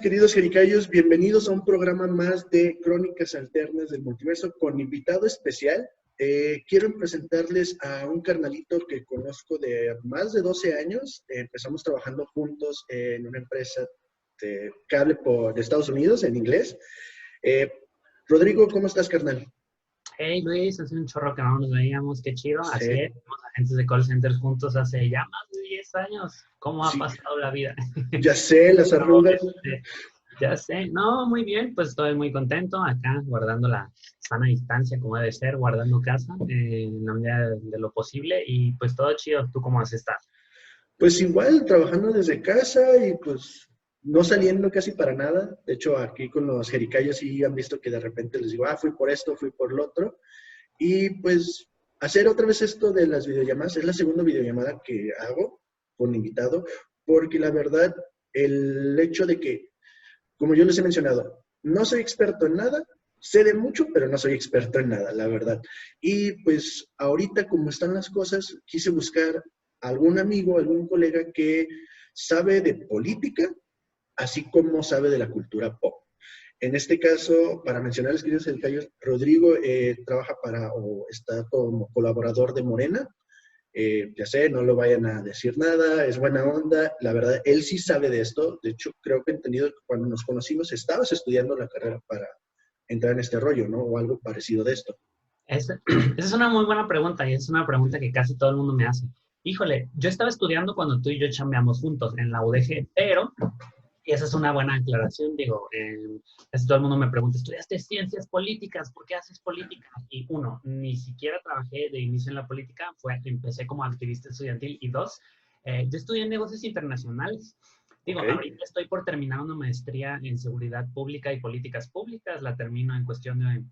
Queridos jericayos, bienvenidos a un programa más de Crónicas Alternas del Multiverso con invitado especial. Quiero presentarles a un carnalito que conozco de más de 12 años. Empezamos trabajando juntos en una empresa de cable de Estados Unidos, en inglés. Rodrigo, ¿cómo estás, carnal? Hey Luis, hace un chorro que no nos veíamos, qué chido. Sí. Así es, somos agentes de call center juntos hace ya más de 10 años. ¿Cómo ha pasado la vida? Ya sé, las arrugas. Ya sé, no, muy bien, pues estoy muy contento acá, guardando la sana distancia como debe ser, guardando casa en la medida de lo posible y pues todo chido. ¿Tú cómo has estado? Pues igual, trabajando desde casa y pues no saliendo casi para nada. De hecho, aquí con los jericayos sí han visto que de repente les digo, fui por esto, fui por lo otro. Y pues hacer otra vez esto de las videollamadas, es la segunda videollamada que hago con invitado, porque la verdad, el hecho de que, como yo les he mencionado, no soy experto en nada, sé de mucho, pero no soy experto en nada, la verdad. Y pues ahorita como están las cosas, quise buscar algún amigo, algún colega que sabe de política, así como sabe de la cultura pop. En este caso, para mencionarles, queridos jericayos, Rodrigo trabaja o está como colaborador de Morena. Ya sé, no lo vayan a decir nada, es buena onda. La verdad, él sí sabe de esto. De hecho, creo que he entendido que cuando nos conocimos estabas estudiando la carrera para entrar en este rollo, ¿no? O algo parecido de esto. Esa es una muy buena pregunta y es una pregunta que casi todo el mundo me hace. Híjole, yo estaba estudiando cuando tú y yo chambeamos juntos en la UDG, pero y esa es una buena aclaración, digo, casi todo el mundo me pregunta, ¿estudiaste ciencias políticas? ¿Por qué haces política? Y uno, ni siquiera trabajé de inicio en la política, empecé como activista estudiantil, y dos, yo estudié negocios internacionales. Digo, Okay. ahorita estoy por terminar una maestría en seguridad pública y políticas públicas, la termino en cuestión de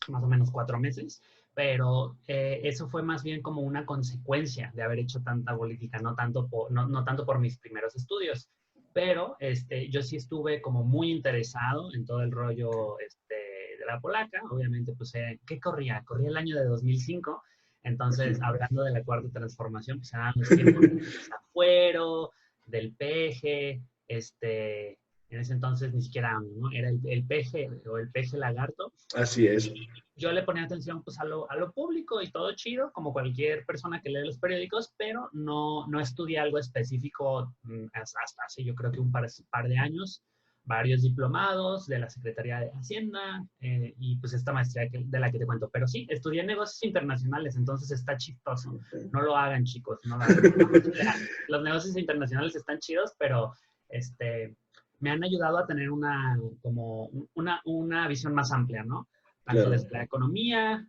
más o menos 4 meses, pero eso fue más bien como una consecuencia de haber hecho tanta política, no tanto por mis primeros estudios. Pero yo sí estuve como muy interesado en todo el rollo de la polaca. Obviamente, pues, ¿qué corría? Corría el año de 2005. Entonces, hablando de la cuarta transformación, pues eran los tiempos del desafuero, del peje, en ese entonces ni siquiera AMLO, ¿no? Era el peje o el peje lagarto. Así es. Y yo le ponía atención pues a lo público y todo chido, como cualquier persona que lee los periódicos, pero no estudié algo específico hasta hace yo creo que un par de años, varios diplomados de la Secretaría de Hacienda y pues esta maestría de la que te cuento. Pero sí, estudié negocios internacionales, entonces está chistoso. Okay. No lo hagan, chicos, no lo hagan. Los negocios internacionales están chidos, pero me han ayudado a tener una visión más amplia, ¿no? Tanto Claro. desde la economía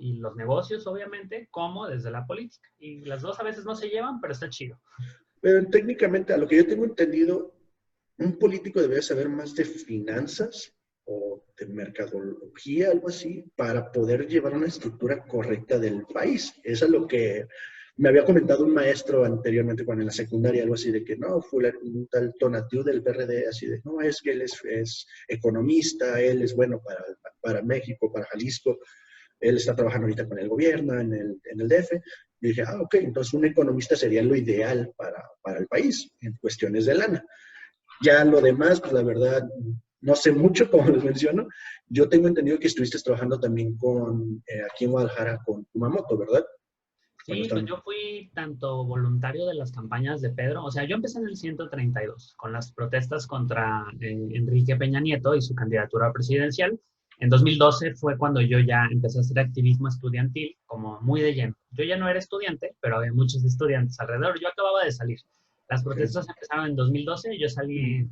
y los negocios, obviamente, como desde la política. Y las dos a veces no se llevan, pero está chido. Pero técnicamente, a lo que yo tengo entendido, un político debe saber más de finanzas o de mercadología, algo así, para poder llevar una estructura correcta del país. Eso es lo que me había comentado un maestro anteriormente cuando en la secundaria, algo así de que no, fue un tal Tonatiu del PRD, así de, no, es que él es economista, él es bueno para México, para Jalisco, él está trabajando ahorita con el gobierno en el DF. Y dije, ok, entonces un economista sería lo ideal para el país en cuestiones de lana. Ya lo demás, pues la verdad, no sé mucho, como les menciono. Yo tengo entendido que estuviste trabajando también aquí en Guadalajara con Kumamoto, ¿verdad? Sí, pues yo fui tanto voluntario de las campañas de Pedro, o sea, yo empecé en el 132 con las protestas contra Enrique Peña Nieto y su candidatura presidencial. En 2012 fue cuando yo ya empecé a hacer activismo estudiantil como muy de lleno. Yo ya no era estudiante, pero había muchos estudiantes alrededor. Yo acababa de salir. Las protestas empezaron en 2012, yo salí en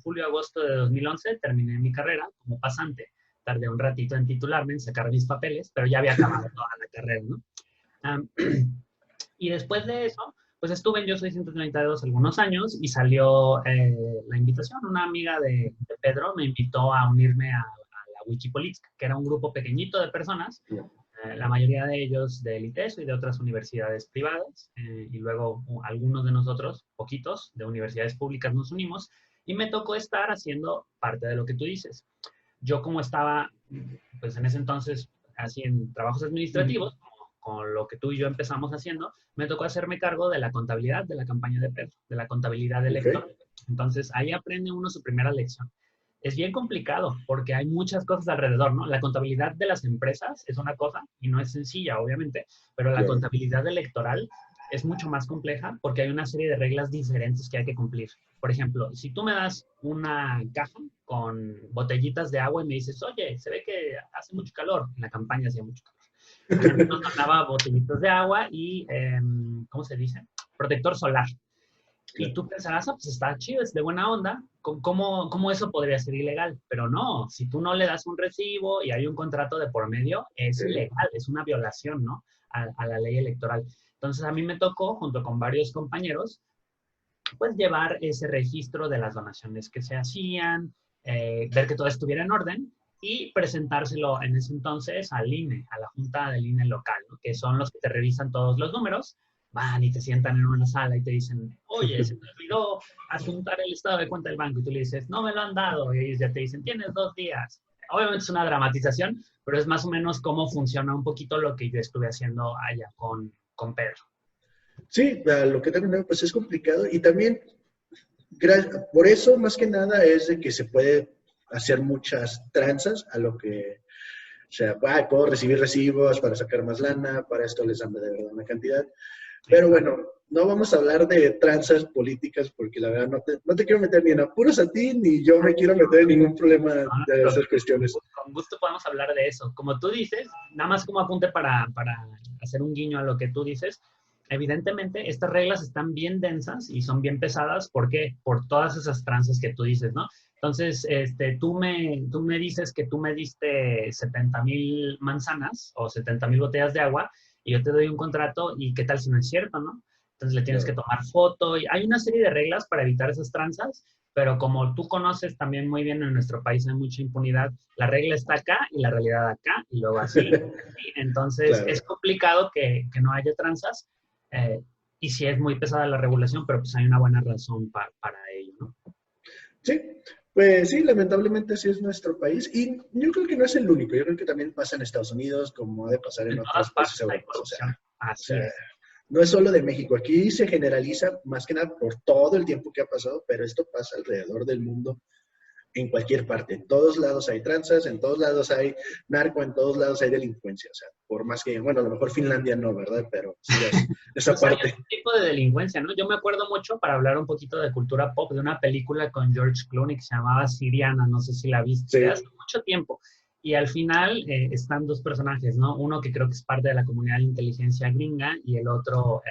julio-agosto de 2011, terminé mi carrera como pasante. Tardé un ratito en titularme, en sacar mis papeles, pero ya había acabado toda la carrera, ¿no? Y después de eso, pues estuve en Yo Soy 132 algunos años y salió la invitación. Una amiga de Pedro me invitó a unirme a la Wikipolítica, que era un grupo pequeñito de personas, la mayoría de ellos del ITESO y de otras universidades privadas, y luego algunos de nosotros, poquitos, de universidades públicas nos unimos, y me tocó estar haciendo parte de lo que tú dices. Yo como estaba, pues en ese entonces así en trabajos administrativos, con lo que tú y yo empezamos haciendo, me tocó hacerme cargo de la contabilidad de la campaña de Pedro, de la contabilidad electoral. Entonces, ahí aprende uno su primera lección. Es bien complicado porque hay muchas cosas alrededor, ¿no? La contabilidad de las empresas es una cosa y no es sencilla, obviamente, pero la contabilidad electoral es mucho más compleja porque hay una serie de reglas diferentes que hay que cumplir. Por ejemplo, si tú me das una caja con botellitas de agua y me dices, oye, se ve que hace mucho calor, en la campaña hacía mucho calor. La gente nos mandaba botellitas de agua y, ¿cómo se dice? Protector solar. Y tú pensarás, pues está chido, es de buena onda, ¿cómo eso podría ser ilegal? Pero no, si tú no le das un recibo y hay un contrato de por medio, es ilegal, es una violación, ¿no? A la ley electoral. Entonces a mí me tocó, junto con varios compañeros, pues llevar ese registro de las donaciones que se hacían, ver que todo estuviera en orden y presentárselo en ese entonces al INE, a la Junta del INE local, ¿no? Que son los que te revisan todos los números, van y te sientan en una sala y te dicen, oye, se me olvidó adjuntar el estado de cuenta del banco, y tú le dices, no me lo han dado, y ellos ya te dicen, tienes 2 días. Obviamente es una dramatización, pero es más o menos cómo funciona un poquito lo que yo estuve haciendo allá con Pedro. Sí, lo que también pues es complicado y también por eso más que nada es de que se puede hacer muchas tranzas a lo que, o sea, puedo recibir recibos para sacar más lana, para esto les dan de verdad una cantidad. Pero bueno, no vamos a hablar de tranzas políticas porque la verdad no te quiero meter ni en apuros a ti, ni yo me quiero meter en ningún problema de esas cuestiones. Con gusto podemos hablar de eso. Como tú dices, nada más como apunte para hacer un guiño a lo que tú dices, evidentemente estas reglas están bien densas y son bien pesadas. ¿Por qué? Por todas esas tranzas que tú dices, ¿no? Entonces, tú me dices que tú me diste 70,000 manzanas o 70,000 botellas de agua y yo te doy un contrato y ¿qué tal si no es cierto, no? Entonces le tienes que tomar foto y hay una serie de reglas para evitar esas tranzas, pero como tú conoces también muy bien, en nuestro país hay mucha impunidad, la regla está acá y la realidad acá y luego así. Entonces Claro. es complicado que no haya tranzas, y sí es muy pesada la regulación, pero pues hay una buena razón para ello, ¿no? Sí, pues sí, lamentablemente sí es nuestro país y yo creo que no es el único, yo creo que también pasa en Estados Unidos como ha de pasar en En todas otros países partes hay europeos, corrupción, o así sea, es. no es solo de México, aquí se generaliza más que nada por todo el tiempo que ha pasado, pero esto pasa alrededor del mundo en cualquier parte. En todos lados hay tranzas, en todos lados hay narco, en todos lados hay delincuencia. O sea, por más que, bueno, a lo mejor Finlandia no, ¿verdad? Pero sí es esa Pues hay parte. otro tipo de delincuencia, ¿no? Yo me acuerdo mucho, para hablar un poquito de cultura pop, de una película con George Clooney que se llamaba Siriana, no sé si la viste, de Sí, hace mucho tiempo. Y al final están dos personajes, ¿no? Uno que creo que es parte de la comunidad de inteligencia gringa y el otro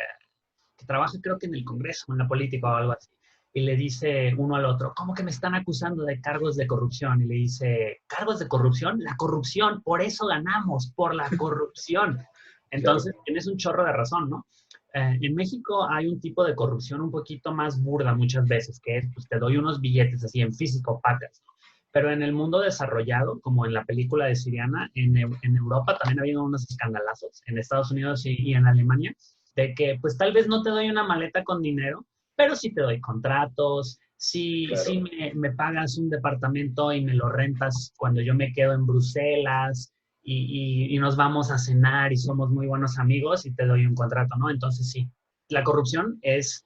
que trabaja creo que en el Congreso, en la política o algo así. Y le dice uno al otro, ¿cómo que me están acusando de cargos de corrupción? Y le dice, ¿cargos de corrupción? La corrupción, por eso ganamos, por la corrupción. claro. Entonces, tienes un chorro de razón, ¿no? En México hay un tipo de corrupción un poquito más burda muchas veces, que es, pues te doy unos billetes así en físico, pacas. Pero en el mundo desarrollado, como en la película de Siriana, en Europa también ha habido unos escandalazos, en Estados Unidos y en Alemania, de que pues tal vez no te doy una maleta con dinero, pero sí te doy contratos, sí Claro. me pagas un departamento y me lo rentas cuando yo me quedo en Bruselas y nos vamos a cenar y somos muy buenos amigos y te doy un contrato, ¿no? Entonces sí, la corrupción es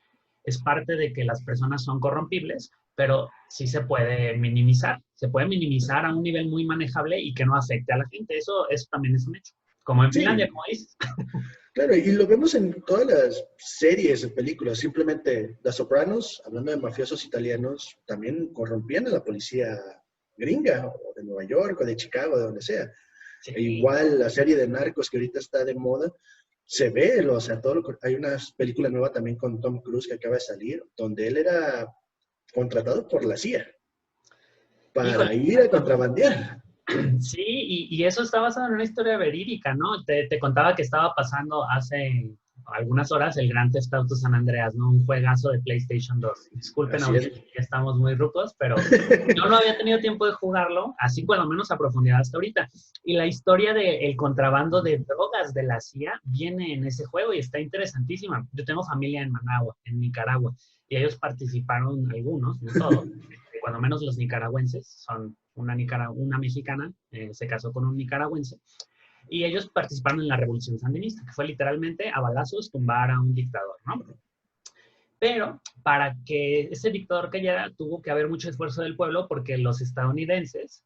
parte de que las personas son corrompibles, pero sí se puede minimizar a un nivel muy manejable y que no afecte a la gente. Eso también es un hecho. Como en Finlandia, Sí, como dices. claro, y lo vemos en todas las series, películas. Simplemente Los Sopranos, hablando de mafiosos italianos, también corrompían a la policía gringa, o de Nueva York, o de Chicago, de donde sea. E Sí. igual la serie de Narcos que ahorita está de moda, se ve, o sea, hay una película nueva también con Tom Cruise que acaba de salir, donde él era contratado por la CIA Híjole, para ir a contrabandear. sí, y eso está basado en una historia verídica, ¿no? Te contaba que estaba pasando hace algunas horas el Grand Theft Auto San Andreas, ¿no? Un juegazo de PlayStation 2. Disculpen, Así es. audiencia, ya estamos muy rucos, pero yo no había tenido tiempo de jugarlo, así por lo menos a profundidad hasta ahorita. Y la historia del contrabando de drogas de la CIA viene en ese juego y está interesantísima. Yo tengo familia en Managua, en Nicaragua, y ellos participaron algunos, no todos, cuando menos los nicaragüenses, son una mexicana, se casó con un nicaragüense, Y ellos participaron en la Revolución Sandinista, que fue literalmente a balazos tumbar a un dictador, ¿no? Pero para que ese dictador cayera, tuvo que haber mucho esfuerzo del pueblo porque los estadounidenses,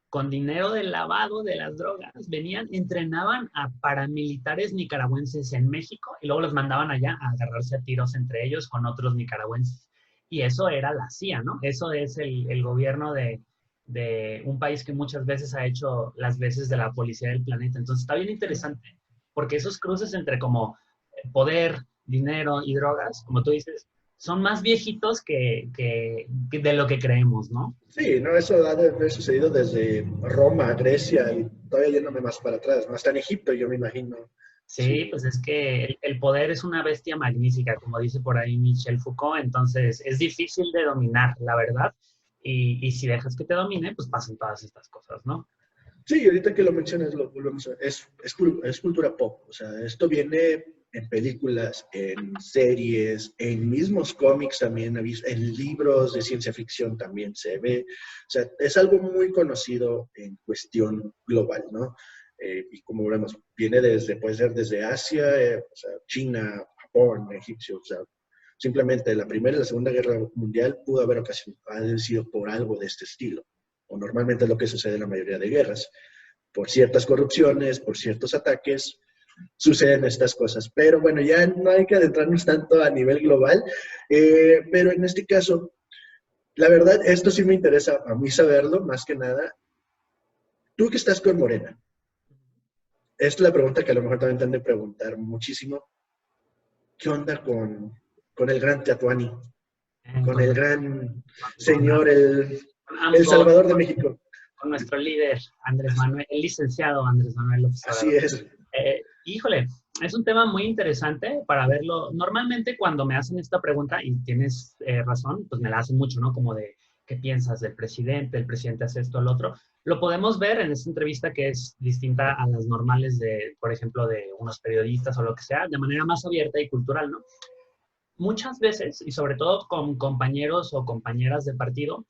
con dinero del lavado de las drogas, venían, entrenaban a paramilitares nicaragüenses en México y luego los mandaban allá a agarrarse a tiros entre ellos con otros nicaragüenses. Y eso era la CIA, ¿no? Eso es el gobierno de un país que muchas veces ha hecho las veces de la policía del planeta. Entonces está bien interesante, porque esos cruces entre como poder, dinero y drogas, como tú dices, son más viejitos que de lo que creemos, ¿no? Sí, no, eso ha de haber sucedido desde Roma, Grecia y todavía yéndome más para atrás, ¿no? Hasta en Egipto, yo me imagino. Sí, Sí, pues es que el poder es una bestia magnífica, como dice por ahí Michel Foucault, entonces es difícil de dominar, la verdad, y si dejas que te domine, pues pasan todas estas cosas, ¿no? sí, ahorita que lo mencionas, es cultura pop. O sea, esto viene en películas, en series, en mismos cómics también, en libros de ciencia ficción también se ve. O sea, es algo muy conocido en cuestión global, ¿no? Y como vemos, viene desde, puede ser desde Asia, o sea, China, Japón, Egipcio, o sea, simplemente la Primera y la Segunda Guerra Mundial pudo haber sido por algo de este estilo, o normalmente es lo que sucede en la mayoría de guerras. Por ciertas corrupciones, por ciertos ataques, suceden estas cosas. Pero bueno, ya no hay que adentrarnos tanto a nivel global, pero en este caso, la verdad, esto sí me interesa a mí saberlo, más que nada. Tú que estás con Morena, esta es la pregunta que a lo mejor también te han de preguntar muchísimo. ¿Qué onda con el gran Teatuani? Con Con, el nuestro- gran con, señor, el con, Salvador de México. con nuestro líder, Andrés Manuel, el licenciado Andrés Manuel López Así Obrador. es. Híjole, es un tema muy interesante para verlo. Normalmente cuando me hacen esta pregunta, y tienes razón, pues me la hacen mucho, ¿no? Como de, ¿qué piensas del presidente? El presidente hace esto, lo otro. Lo podemos ver en esta entrevista que es distinta a las normales de, por ejemplo, de unos periodistas o lo que sea, de manera más abierta y cultural, ¿no? Muchas veces, y sobre todo con compañeros o compañeras de partido,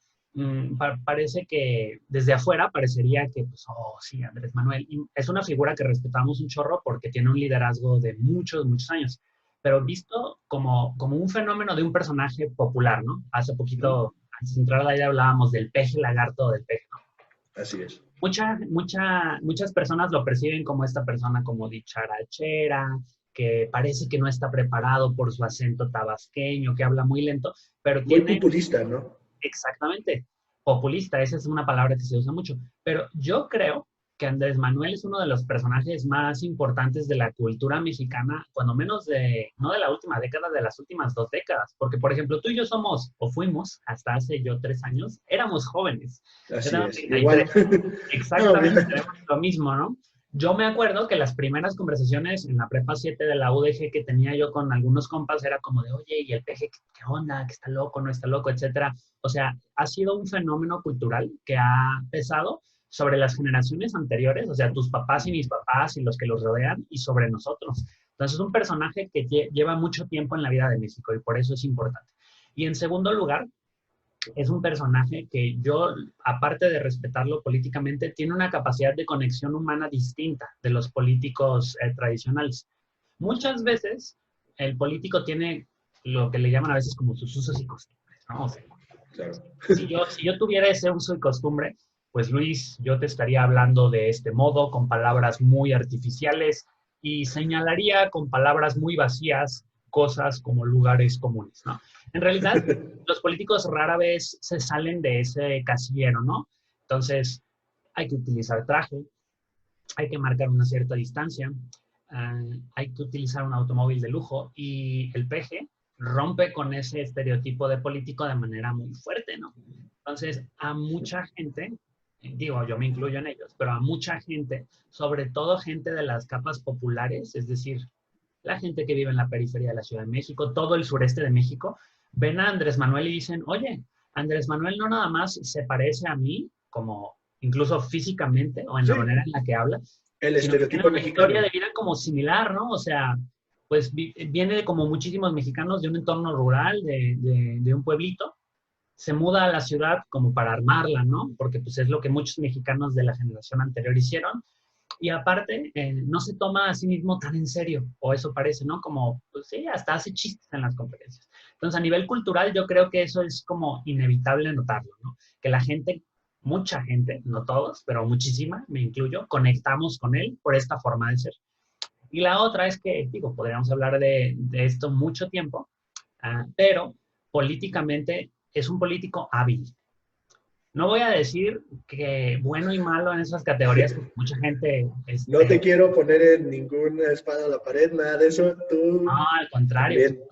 parece que desde afuera parecería que, pues, oh, sí, Andrés Manuel, y es una figura que respetamos un chorro porque tiene un liderazgo de muchos, muchos años, pero visto como un fenómeno de un personaje popular, ¿no? Hace poquito, antes de entrar a la idea, hablábamos del peje lagarto o del peje, ¿no? Así es. Muchas personas lo perciben como esta persona como dicharachera, que parece que no está preparado por su acento tabasqueño, que habla muy lento, pero Muy tiene populista, ¿no? exactamente populista, esa es una palabra que se usa mucho. Pero yo creo que Andrés Manuel es uno de los personajes más importantes de la cultura mexicana, cuando menos de, no de la última década, de las últimas 2 décadas. Porque, por ejemplo, tú y yo somos, o fuimos, hasta hace yo 3 años, éramos jóvenes. Yo Así tengo, es. ahí Igual. No, exactamente, tenemos lo mismo, ¿no? Yo me acuerdo que las primeras conversaciones en la prepa 7 de la UDG que tenía yo con algunos compas era como de, oye, ¿y el peje qué onda? ¿Que está loco? ¿No está loco? Etcétera. O sea, ha sido un fenómeno cultural que ha pesado sobre las generaciones anteriores, o sea, tus papás y mis papás y los que los rodean, y sobre nosotros. Entonces, es un personaje que lleva mucho tiempo en la vida de México y por eso es importante. Y en segundo lugar, es un personaje que yo, aparte de respetarlo políticamente, tiene una capacidad de conexión humana distinta de los políticos tradicionales. Muchas veces el político tiene lo que le llaman a veces como sus usos y costumbres, ¿no? O sea, claro. si yo tuviera ese uso y costumbre, pues Luis, yo te estaría hablando de este modo, con palabras muy artificiales y señalaría con palabras muy vacías cosas como lugares comunes, ¿no? En realidad, los políticos rara vez se salen de ese casillero, ¿no? Entonces, hay que utilizar traje, hay que marcar una cierta distancia, hay que utilizar un automóvil de lujo y el peje rompe con ese estereotipo de político de manera muy fuerte, ¿no? Entonces, a mucha gente, digo, yo me incluyo en ellos, pero a mucha gente, sobre todo gente de las capas populares, es decir, la gente que vive en la periferia de la Ciudad de México, todo el sureste de México, ven a Andrés Manuel y dicen, oye, Andrés Manuel no nada más se parece a mí, como incluso físicamente o en la Sí, manera en la que habla, el sino que tiene estereotipo una historia mexicano. de vida como similar, ¿no? O sea, pues viene como muchísimos mexicanos de un entorno rural, de un pueblito, se muda a la ciudad como para armarla, ¿no? Porque pues es lo que muchos mexicanos de la generación anterior hicieron, Y aparte, no se toma a sí mismo tan en serio, o eso parece, ¿no? Como, pues sí, hasta hace chistes en las conferencias. Entonces, a nivel cultural, yo creo que eso es como inevitable notarlo, ¿no? Que la gente, mucha gente, no todos, pero muchísima, me incluyo, conectamos con él por esta forma de ser. Y la otra es que, digo, podríamos hablar de esto mucho tiempo, pero políticamente es un político hábil. No voy a decir que bueno y malo en esas categorías, porque mucha gente, No te quiero poner en ninguna espada a la pared, nada de eso. no, Tú al contrario. también.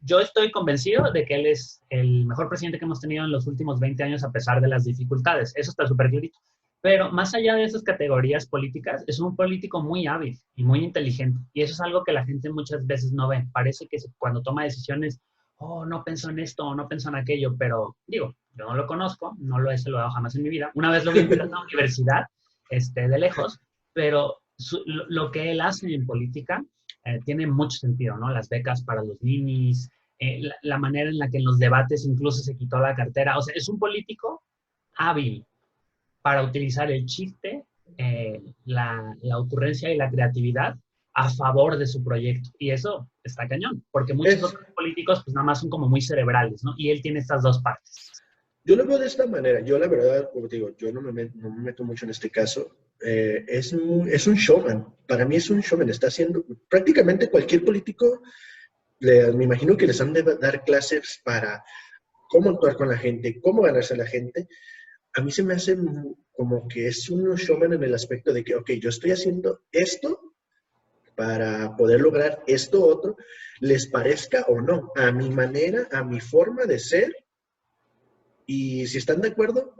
Yo estoy convencido de que él es el mejor presidente que hemos tenido en los últimos 20 años a pesar de las dificultades. Eso está súper clarito. Pero más allá de esas categorías políticas, es un político muy hábil y muy inteligente. Y eso es algo que la gente muchas veces no ve. Parece que cuando toma decisiones, oh, no pensó en esto o no pensó en aquello, pero digo, yo no lo conozco, no lo he saludado jamás en mi vida. Una vez lo vi en la universidad, de lejos, pero lo que él hace en política tiene mucho sentido, ¿no? Las becas para los ninis, la manera en la que en los debates incluso se quitó la cartera. O sea, es un político hábil para utilizar el chiste, la ocurrencia y la creatividad a favor de su proyecto. Y eso está cañón, porque muchos Es, otros políticos pues nada más son como muy cerebrales, ¿no? Y él tiene estas dos partes. yo lo veo de esta manera. Yo, la verdad, como te digo, yo no me meto mucho en este caso. Es un showman. Para mí es un showman. Está haciendo prácticamente cualquier político. Me imagino que les han de dar clases para cómo actuar con la gente, cómo ganarse a la gente. A mí se me hace como que es un showman en el aspecto de que, ok, yo estoy haciendo esto para poder lograr esto otro, les parezca o no, a mi manera, a mi forma de ser, y si están de acuerdo,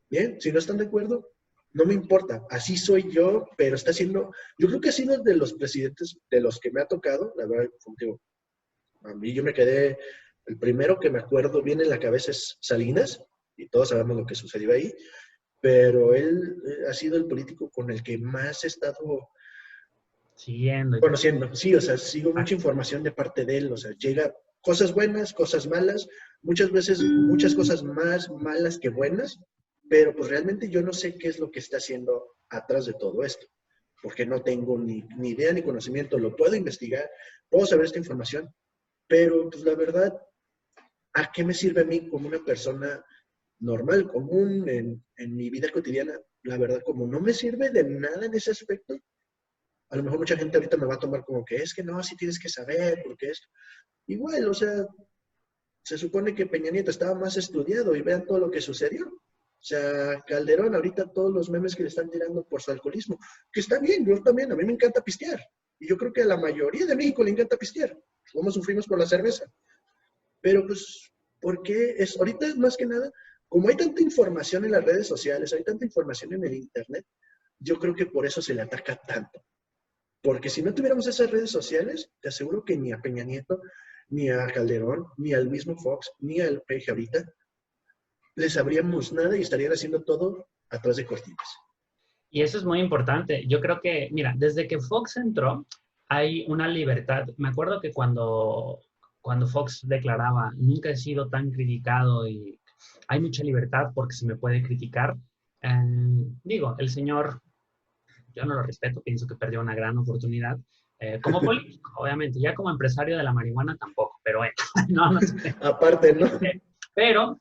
bien, si no están de acuerdo, no me importa, así soy yo, pero está siendo, yo creo que ha sido de los presidentes de los que me ha tocado, la verdad, contigo, a mí yo me quedé, el primero que me acuerdo bien en la cabeza es Salinas, y todos sabemos lo que sucedió ahí, pero él ha sido el político con el que más he estado Siguiendo y todo. conociendo. Sí, o sea, sigo mucha información de parte de él, o sea, llega cosas buenas, cosas malas, muchas veces muchas cosas más malas que buenas, pero pues realmente yo no sé qué es lo que está haciendo atrás de todo esto, porque no tengo ni idea ni conocimiento, lo puedo investigar, puedo saber esta información, pero pues la verdad, ¿a qué me sirve a mí como una persona normal, común, en mi vida cotidiana? La verdad, como no me sirve de nada en ese aspecto, a lo mejor mucha gente ahorita me va a tomar como que es que no, sí tienes que saber, porque esto. Igual, o sea, se supone que Peña Nieto estaba más estudiado y vean todo lo que sucedió. O sea, Calderón, ahorita todos los memes que le están tirando por su alcoholismo, que está bien, yo también, a mí me encanta pistear. Y yo creo que a la mayoría de México le encanta pistear. Como sufrimos por la cerveza. Pero pues, ¿por qué? Ahorita más que nada, como hay tanta información en las redes sociales, hay tanta información en el Internet, yo creo que por eso se le ataca tanto. Porque si no tuviéramos esas redes sociales, te aseguro que ni a Peña Nieto, ni a Calderón, ni al mismo Fox, ni al PG ahorita, les sabríamos nada y estarían haciendo todo atrás de cortinas. Y eso es muy importante. Yo creo que, mira, desde que Fox entró, hay una libertad. Me acuerdo que cuando Fox declaraba, nunca he sido tan criticado y hay mucha libertad porque se me puede criticar. Digo, el señor, yo no lo respeto, pienso que perdió una gran oportunidad. Como político, obviamente, ya como empresario de la marihuana tampoco, pero bueno, no sé. Aparte, ¿no? Pero,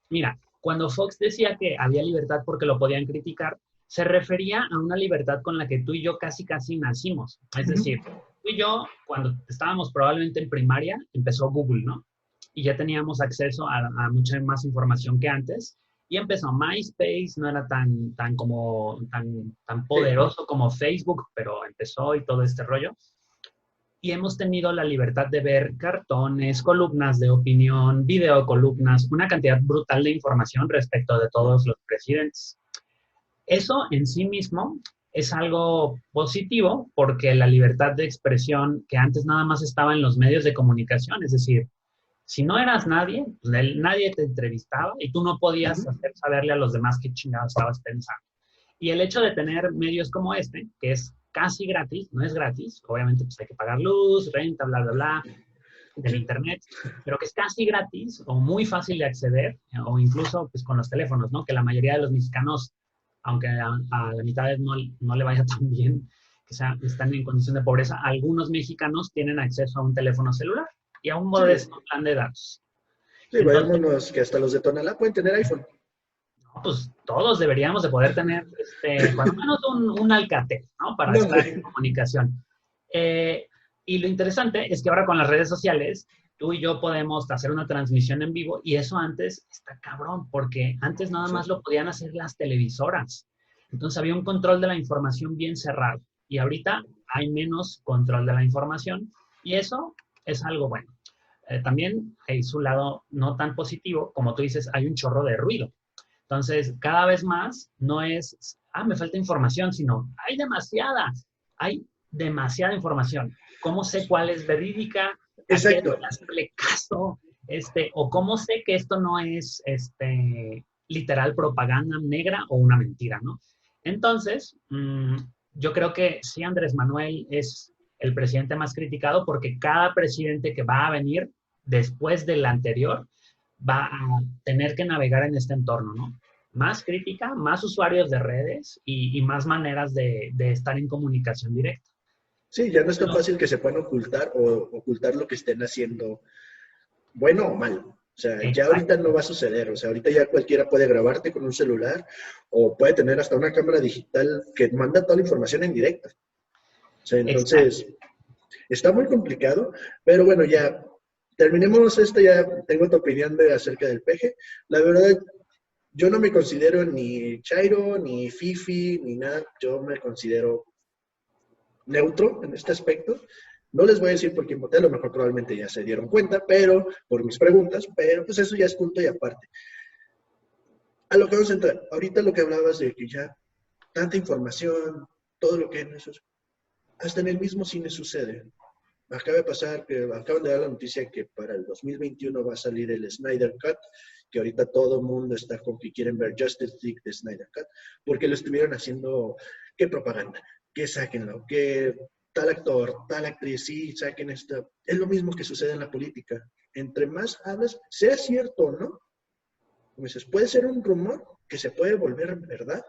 mira, cuando Fox decía que había libertad porque lo podían criticar, se refería a una libertad con la que tú y yo casi nacimos. Es decir, tú y yo, cuando estábamos probablemente en primaria, empezó Google, ¿no? Y ya teníamos acceso a mucha más información que antes. Y empezó MySpace, no era tan poderoso como Facebook, pero empezó y todo este rollo. Y hemos tenido la libertad de ver cartones, columnas de opinión, videocolumnas, una cantidad brutal de información respecto de todos los presidentes. Eso en sí mismo es algo positivo porque la libertad de expresión que antes nada más estaba en los medios de comunicación, es decir, si no eras nadie, pues nadie te entrevistaba y tú no podías hacer saberle a los demás qué chingados estabas pensando. Y el hecho de tener medios como este, que es casi gratis, no es gratis, obviamente pues hay que pagar luz, renta, bla, bla, bla, del internet, pero que es casi gratis o muy fácil de acceder, o incluso pues con los teléfonos, ¿no? Que la mayoría de los mexicanos aunque a la mitad no le vaya tan bien, que están en condición de pobreza, algunos mexicanos tienen acceso a un teléfono celular y a un Sí, modesto plan de datos. sí, Entonces, vámonos que hasta los de Tonalá pueden tener iPhone. no, pues todos deberíamos de poder tener, cuando menos un Alcatel, ¿no? Para No, estar en hombre. comunicación. Eh, y lo interesante es que ahora con las redes sociales, tú y yo podemos hacer una transmisión en vivo y eso antes está cabrón, porque antes nada Sí. más lo podían hacer las televisoras. Entonces había un control de la información bien cerrado y ahorita hay menos control de la información y eso es algo bueno. También hay su lado no tan positivo, como tú dices, hay un chorro de ruido. Entonces, cada vez más no es, me falta información, sino hay demasiada información. ¿Cómo sé cuál es verídica? ¿A qué Exacto. hacerle caso? O cómo sé que esto no es literal propaganda negra o una mentira, ¿no? Entonces, yo creo que sí, Andrés Manuel es el presidente más criticado porque cada presidente que va a venir después del anterior va a tener que navegar en este entorno, ¿no? Más crítica, más usuarios de redes y más maneras de estar en comunicación directa. Sí, ya no es tan No, fácil que se puedan ocultar o ocultar lo que estén haciendo, bueno o mal. O sea, ya ahorita no exacto, va a suceder. O sea, ahorita ya cualquiera puede grabarte con un celular o puede tener hasta una cámara digital que manda toda la información en directo. O sea, exacto. entonces, está muy complicado, pero bueno, ya terminemos esto, ya tengo tu opinión acerca del peje. La verdad, yo no me considero ni Chairo, ni Fifi, ni nada. Yo me considero neutro en este aspecto. No les voy a decir por quién voté, a lo mejor probablemente ya se dieron cuenta, pero por mis preguntas, pero pues eso ya es punto y aparte. A lo que vamos a entrar, ahorita lo que hablabas de que ya tanta información, todo lo que es eso, hasta en el mismo cine sucede. Acaba de pasar que acaban de dar la noticia que para el 2021 va a salir el Snyder Cut, que ahorita todo el mundo está con que quieren ver Justice League de Snyder Cut, porque lo estuvieron haciendo, qué propaganda, que sáquenlo, que tal actor, tal actriz, sí, saquen esto. Es lo mismo que sucede en la política. Entre más hablas, sea cierto o no, como dices, puede ser un rumor que se puede volver verdad,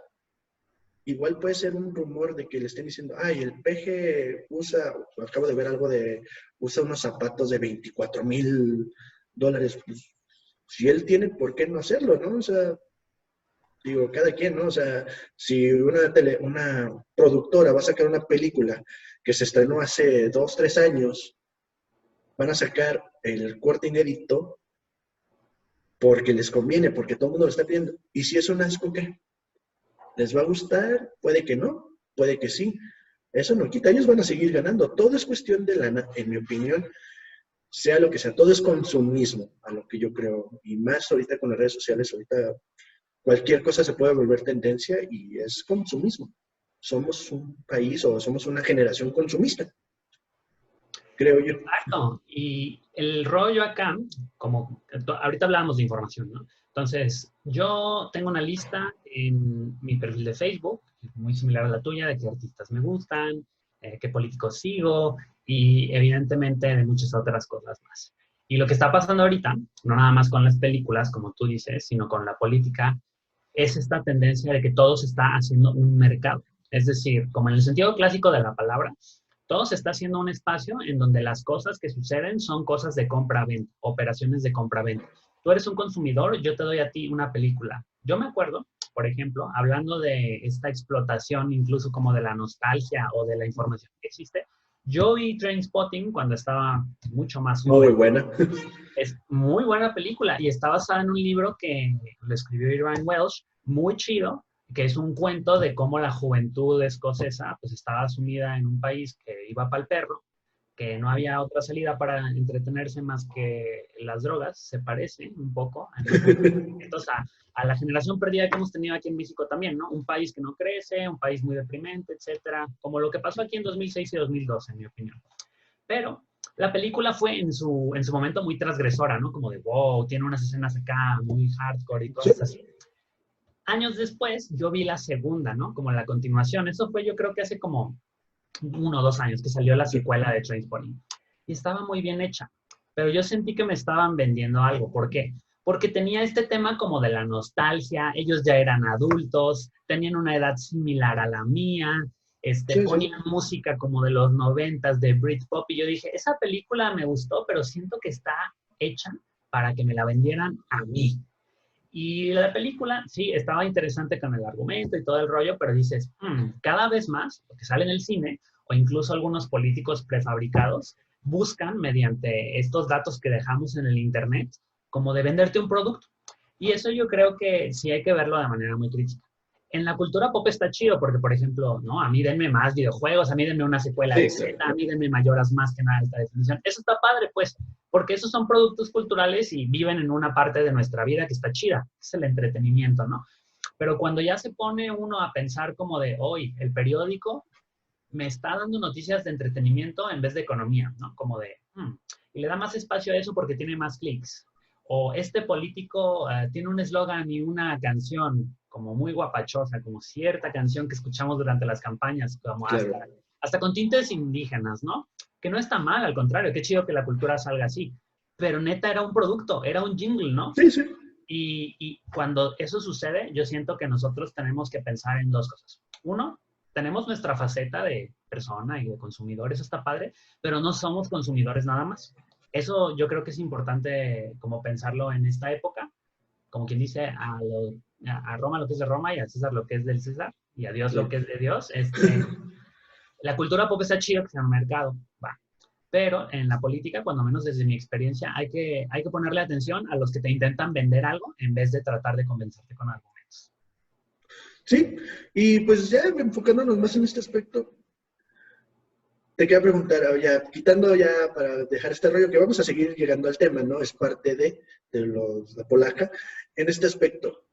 igual puede ser un rumor de que le estén diciendo, ay, el peje usa, acabo de ver algo de, usa unos zapatos de $24,000. Pues, si él tiene, ¿por qué no hacerlo, no? O sea, digo, cada quien, ¿no? O sea, si una productora va a sacar una película que se estrenó hace 2, 3 años, van a sacar el corte inédito porque les conviene, porque todo el mundo lo está pidiendo. Y si es un asco, ¿qué? ¿Les va a gustar? Puede que no, puede que sí. Eso no quita, ellos van a seguir ganando. Todo es cuestión de lana, en mi opinión, sea lo que sea, todo es consumismo, a lo que yo creo. Y más ahorita con las redes sociales, ahorita cualquier cosa se puede volver tendencia y es consumismo. Somos un país o somos una generación consumista, creo yo. Exacto. Y el rollo acá, como ahorita hablábamos de información, ¿no? Entonces, yo tengo una lista en mi perfil de Facebook, muy similar a la tuya, de qué artistas me gustan, qué políticos sigo y evidentemente de muchas otras cosas más. Y lo que está pasando ahorita, no nada más con las películas, como tú dices, sino con la política, es esta tendencia de que todo se está haciendo un mercado. Es decir, como en el sentido clásico de la palabra, todo se está haciendo un espacio en donde las cosas que suceden son cosas de compra-venta, operaciones de compra-venta. Tú eres un consumidor, yo te doy a ti una película. Yo me acuerdo, por ejemplo, hablando de esta explotación, incluso como de la nostalgia o de la información que existe, yo vi Trainspotting cuando estaba mucho más Muy joven. buena. Es muy buena película y está basada en un libro que lo escribió Irvine Welsh, muy chido, que es un cuento de cómo la juventud escocesa pues estaba sumida en un país que iba para el perro, que no había otra salida para entretenerse más que las drogas, se parece un poco en algún entonces a la generación perdida que hemos tenido aquí en México también, ¿no? Un país que no crece, un país muy deprimente, etcétera, como lo que pasó aquí en 2006 y 2012, en mi opinión. Pero la película fue en su momento muy transgresora, ¿no? Como de, wow, tiene unas escenas acá muy hardcore y Sí. cosas así. Años después, yo vi la segunda, ¿no? Como la continuación. Eso fue yo creo que hace como 1 o 2 años que salió la secuela de Trainspotting. Y estaba muy bien hecha. Pero yo sentí que me estaban vendiendo algo. ¿Por qué? porque tenía este tema como de la nostalgia, ellos ya eran adultos, tenían una edad similar a la mía, Sí, sí. ponían música como de los 90s de Britpop, y yo dije, esa película me gustó, pero siento que está hecha para que me la vendieran a mí. Y la película, sí, estaba interesante con el argumento y todo el rollo, pero dices, cada vez más, porque sale en el cine, o incluso algunos políticos prefabricados, buscan mediante estos datos que dejamos en el Internet, como de venderte un producto. Y eso yo creo que sí hay que verlo de manera muy crítica. En la cultura pop está chido porque, por ejemplo, ¿no? A mí denme más videojuegos, a mí denme una secuela de Sí, Z, claro. a mí denme mayoras más que nada de esta definición. Eso está padre, pues, porque esos son productos culturales y viven en una parte de nuestra vida que está chida, es el entretenimiento, ¿no? Pero cuando ya se pone uno a pensar como de, hoy, el periódico me está dando noticias de entretenimiento en vez de economía, ¿no? Como de, y le da más espacio a eso porque tiene más clics. O este político tiene un eslogan y una canción como muy guapachosa, como cierta canción que escuchamos durante las campañas, como Claro. hasta con tintes indígenas, ¿no? Que no está mal, al contrario, qué chido que la cultura salga así. Pero neta era un producto, era un jingle, ¿no? Sí, sí. Y cuando eso sucede, yo siento que nosotros tenemos que pensar en dos cosas. Uno, tenemos nuestra faceta de persona y de consumidor, eso está padre, pero no somos consumidores nada más. Eso yo creo que es importante como pensarlo en esta época, como quien dice a Roma lo que es de Roma y a César lo que es del César y a Dios lo Sí. que es de Dios. La cultura pop está chido que sea un mercado, va. Pero en la política, cuando menos desde mi experiencia, hay que ponerle atención a los que te intentan vender algo en vez de tratar de convencerte con argumentos. Sí, y pues ya enfocándonos más en este aspecto, te quería preguntar, ya quitando ya para dejar este rollo, que vamos a seguir llegando al tema, ¿no? Es parte de la polaca. En este aspecto,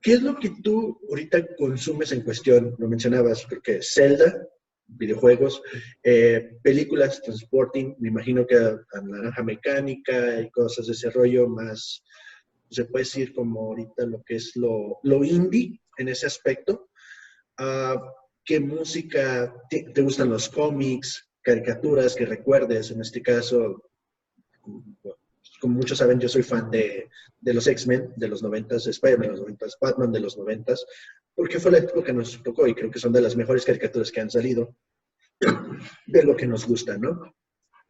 ¿qué es lo que tú ahorita consumes en cuestión? Lo mencionabas, creo que Zelda, videojuegos, películas, transporting, me imagino que a Naranja Mecánica y cosas de ese rollo, más, se puede decir como ahorita lo que es lo indie en ese aspecto. Uh, ¿Qué música te gustan los cómics, caricaturas que recuerdes? En este caso, como muchos saben, yo soy fan de los X-Men de los 90s, Spider-Man de los 90s, Batman de los 90s, porque fue la época que nos tocó y creo que son de las mejores caricaturas que han salido de lo que nos gusta, ¿no?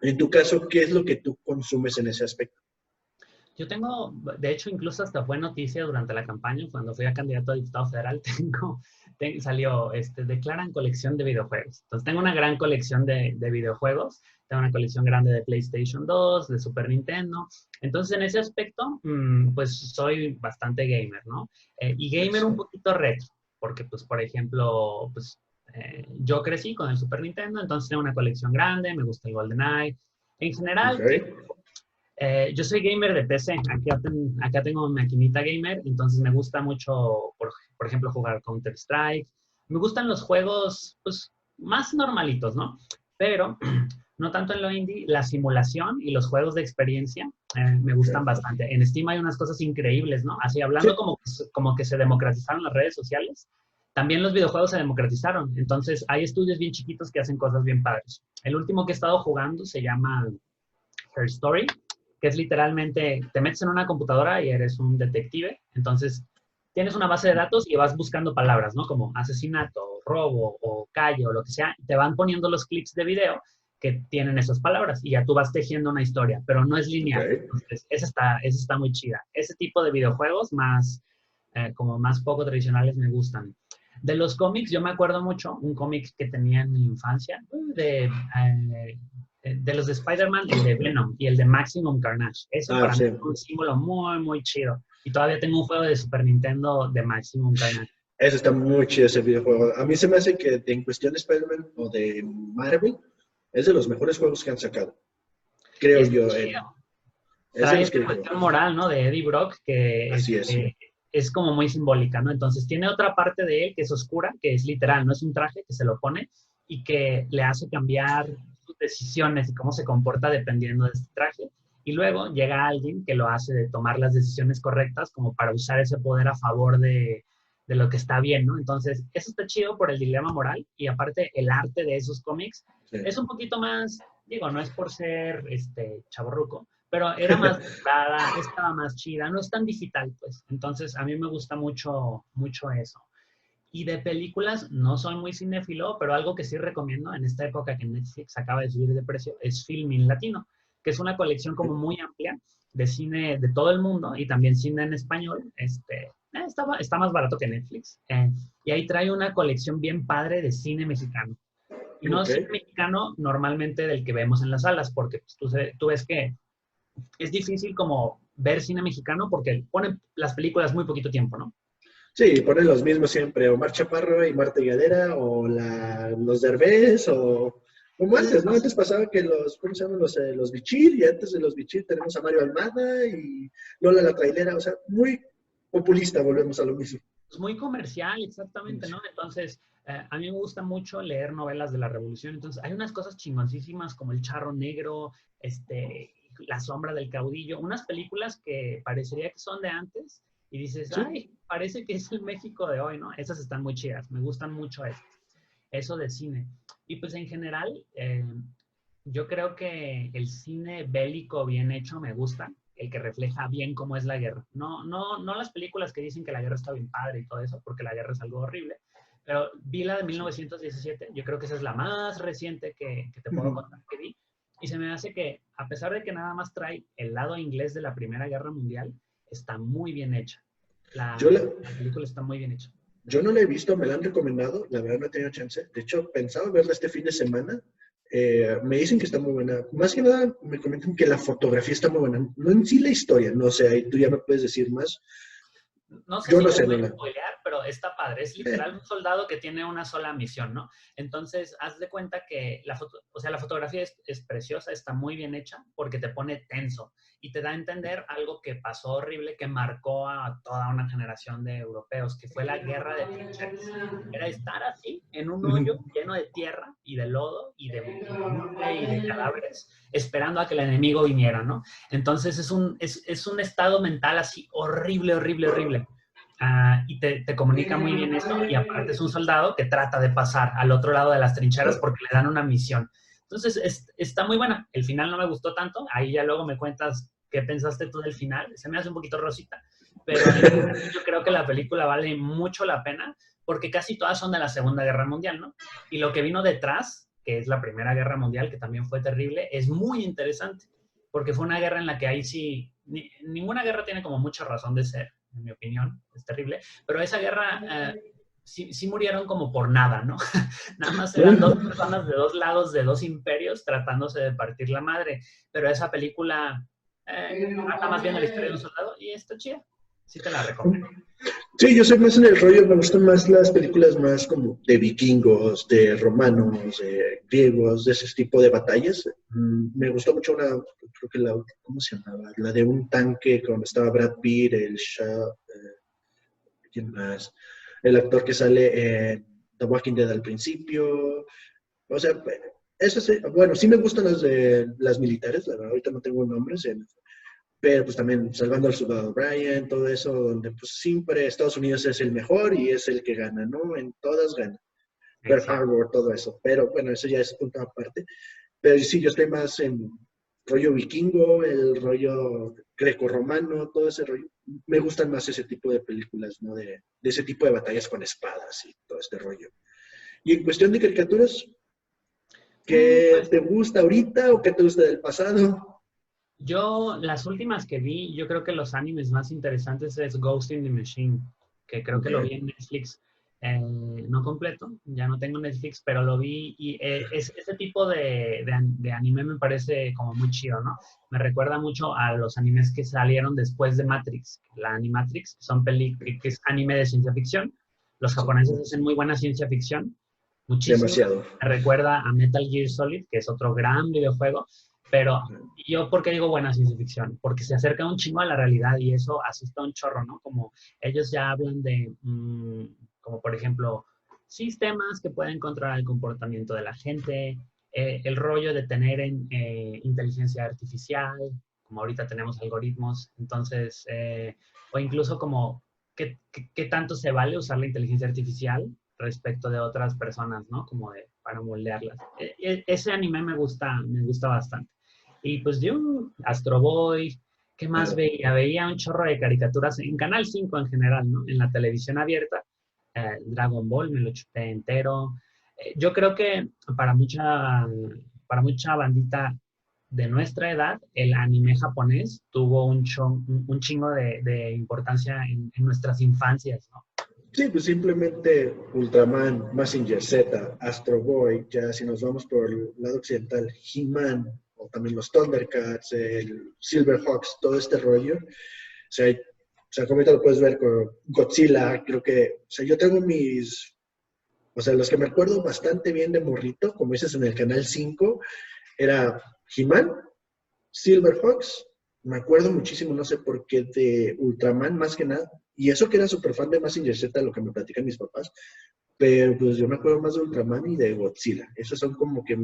En tu caso, ¿qué es lo que tú consumes en ese aspecto? Yo tengo, de hecho, incluso hasta fue noticia durante la campaña, cuando fui a candidato a diputado federal, salió, declaran colección de videojuegos. Entonces, tengo una gran colección de videojuegos, tengo una colección grande de PlayStation 2, de Super Nintendo. Entonces, en ese aspecto, pues soy bastante gamer, ¿no? Y gamer un Eso. poquito retro, porque, pues, por ejemplo, pues, yo crecí con el Super Nintendo, entonces tengo una colección grande, me gusta el GoldenEye. En Ok. general, yo soy gamer de PC, acá tengo mi maquinita gamer, entonces me gusta mucho, por ejemplo, jugar Counter-Strike. Me gustan los juegos, pues, más normalitos, ¿no? Pero no tanto en lo indie, la simulación y los juegos de experiencia me gustan Okay. bastante. En Steam hay unas cosas increíbles, ¿no? Así hablando Sí. como que se democratizaron las redes sociales, también los videojuegos se democratizaron. Entonces hay estudios bien chiquitos que hacen cosas bien padres. El último que he estado jugando se llama Her Story, que es literalmente, te metes en una computadora y eres un detective, entonces tienes una base de datos y vas buscando palabras, ¿no? Como asesinato, robo o calle o lo que sea, te van poniendo los clips de video que tienen esas palabras y ya tú vas tejiendo una historia, pero no es lineal. Ok. Entonces, esa está muy chida. Ese tipo de videojuegos más, como más poco tradicionales me gustan. De los cómics, yo me acuerdo mucho un cómic que tenía en mi infancia, de los de Spider-Man, el de Venom y el de Maximum Carnage. Eso Ah, para mí sí. fue un símbolo muy, muy chido. Y todavía tengo un juego de Super Nintendo de Maximum Carnage. Eso está muy chido ese videojuego. A mí se me hace que en cuestión de Spider-Man o de Marvel, es de los mejores juegos que han sacado. Y Creo está yo. chido. Es de Trae los esta que digo. cuestión moral, ¿no? De Eddie Brock, que Así es. es como muy simbólica, ¿no? Entonces tiene otra parte de él que es oscura, que es literal, no es un traje que se lo pone y que le hace cambiar sus decisiones y cómo se comporta dependiendo de este traje. Y luego llega alguien que lo hace de tomar las decisiones correctas como para usar ese poder a favor de lo que está bien, ¿no? Entonces, eso está chido por el dilema moral y aparte el arte de esos cómics Sí. es un poquito más, digo, no es por ser chavorruco, pero era más dada, estaba más chida, no es tan digital, pues. Entonces, a mí me gusta mucho, mucho eso. Y de películas, no soy muy cinéfilo, pero algo que sí recomiendo en esta época que Netflix acaba de subir de precio es Filmin Latino, que es una colección como muy amplia de cine de todo el mundo y también cine en español. Está más barato que Netflix. Y ahí trae una colección bien padre de cine mexicano. Y no Ok. cine mexicano normalmente del que vemos en las salas, porque pues, tú ves que es difícil como ver cine mexicano porque ponen las películas muy poquito tiempo, ¿no? Sí, ponen los mismos siempre, Omar Chaparro y Marta Gadera, o los Derbez, o como antes, ¿no? Antes pasaba que ¿cómo se llaman? Los Bichir, y antes de los Bichir tenemos a Mario Almada y Lola la Trailera, o sea, muy populista, volvemos a lo mismo. Es muy comercial, exactamente, ¿no? Entonces, a mí me gusta mucho leer novelas de la Revolución. Entonces, hay unas cosas chingoncísimas como El Charro Negro, La Sombra del Caudillo, unas películas que parecería que son de antes y dices, Sí, ay, parece que es el México de hoy, ¿no? Esas están muy chidas, me gustan mucho eso de cine. Y pues en general, yo creo que el cine bélico bien hecho me gusta, el que refleja bien cómo es la guerra. No las películas que dicen que la guerra está bien padre y todo eso, porque la guerra es algo horrible, pero vi la de 1917, yo creo que esa es la más reciente que te puedo contar que vi, y se me hace que, a pesar de que nada más trae el lado inglés de la Primera Guerra Mundial, está muy bien hecha. yo la, La película está muy bien hecha. Yo no la he visto, me la han recomendado, la verdad no he tenido chance. De hecho, pensaba verla este fin de semana. Me dicen que está muy buena. Más que nada, me comentan que la fotografía está muy buena. No en sí la historia, no sé, ahí tú ya me puedes decir más. No sé Yo si no te sé, voy no a la. spoilear, pero está padre. Es literal un soldado que tiene una sola misión, ¿no? Entonces, haz de cuenta que la fotografía es preciosa, está muy bien hecha porque te pone tenso y te da a entender algo que pasó horrible, que marcó a toda una generación de europeos, que fue la guerra de trincheras. Era estar así, en un hoyo lleno de tierra y de lodo y de mugre y de cadáveres, esperando a que el enemigo viniera, ¿no? Entonces es un estado mental así horrible, horrible, horrible. Y te comunica muy bien eso y aparte es un soldado que trata de pasar al otro lado de las trincheras porque le dan una misión. Entonces está muy buena. El final no me gustó tanto. Ahí ya luego me cuentas qué pensaste tú del final. Se me hace un poquito rosita. Pero en general yo creo que la película vale mucho la pena porque casi todas son de la Segunda Guerra Mundial, ¿no? Y lo que vino detrás, que es la Primera Guerra Mundial, que también fue terrible, es muy interesante porque fue una guerra en la que ahí sí, ninguna guerra tiene como mucha razón de ser, en mi opinión, es terrible, pero esa guerra sí murieron como por nada, ¿no? Nada más eran dos personas de dos lados de dos imperios tratándose de partir la madre, pero esa película trata más bien de la historia de un soldado y está chida, sí te la recomiendo. Sí, yo soy más en el rollo, me gustan más las películas más como de vikingos, de romanos, de griegos, de ese tipo de batallas. Me gustó mucho creo que ¿cómo se llamaba? La de un tanque cuando estaba Brad Pitt, ¿quién más? El actor que sale en The Walking Dead al principio. O sea, eso sí, bueno, sí me gustan las militares, la verdad, ahorita no tengo nombres, pero pues también Salvando al Soldado Ryan, todo eso, donde pues siempre Estados Unidos es el mejor y es el que gana, ¿no? En todas gana. Pearl Exacto. Harbor, todo eso. Pero bueno, eso ya es punto aparte. Pero sí, yo estoy más en rollo vikingo, el rollo greco-romano, todo ese rollo. Me gustan más ese tipo de películas, ¿no? De ese tipo de batallas con espadas y todo este rollo. Y en cuestión de caricaturas, ¿qué Pues te gusta ahorita o qué te gusta del pasado? yo, las últimas que vi, yo creo que los animes más interesantes es Ghost in the Machine, que creo que Ok. lo vi en Netflix, no completo, ya no tengo Netflix, pero lo vi y ese tipo de anime me parece como muy chido, ¿no? Me recuerda mucho a los animes que salieron después de Matrix, la Animatrix, que es anime de ciencia ficción. Los Sí, japoneses hacen muy buena ciencia ficción, muchísima. demasiado. Me recuerda a Metal Gear Solid, que es otro gran videojuego, pero yo, ¿por qué digo buena ciencia ficción? Porque se acerca un chingo a la realidad y eso asusta un chorro, ¿no? Como ellos ya hablan de, como por ejemplo, sistemas que pueden controlar el comportamiento de la gente, el rollo de tener inteligencia artificial, como ahorita tenemos algoritmos, entonces, o incluso como qué tanto se vale usar la inteligencia artificial respecto de otras personas, ¿no? Como para moldearlas. Ese anime me gusta bastante. Y pues yo, Astro Boy, ¿qué más Claro. veía? Veía un chorro de caricaturas en Canal 5 en general, ¿no? En la televisión abierta. Dragon Ball me lo chuté entero. Yo creo que para mucha, para mucha bandita de nuestra edad, el anime japonés tuvo un chingo de importancia en nuestras infancias, ¿no? Sí, pues simplemente Ultraman, Mazinger Z, Astro Boy, ya si nos vamos por el lado occidental, He-Man, o también los Thundercats, el Silverhawks, todo este rollo. Como ahorita lo puedes ver con Godzilla, creo que, o sea, yo tengo o sea, los que me acuerdo bastante bien de morrito, como dices en el Canal 5, era He-Man, Silverhawks, me acuerdo muchísimo, no sé por qué, de Ultraman más que nada, y eso que era súper fan de Mazinger Z, lo que me platican mis papás, pero pues yo me acuerdo más de Ultraman y de Godzilla. Esas son como que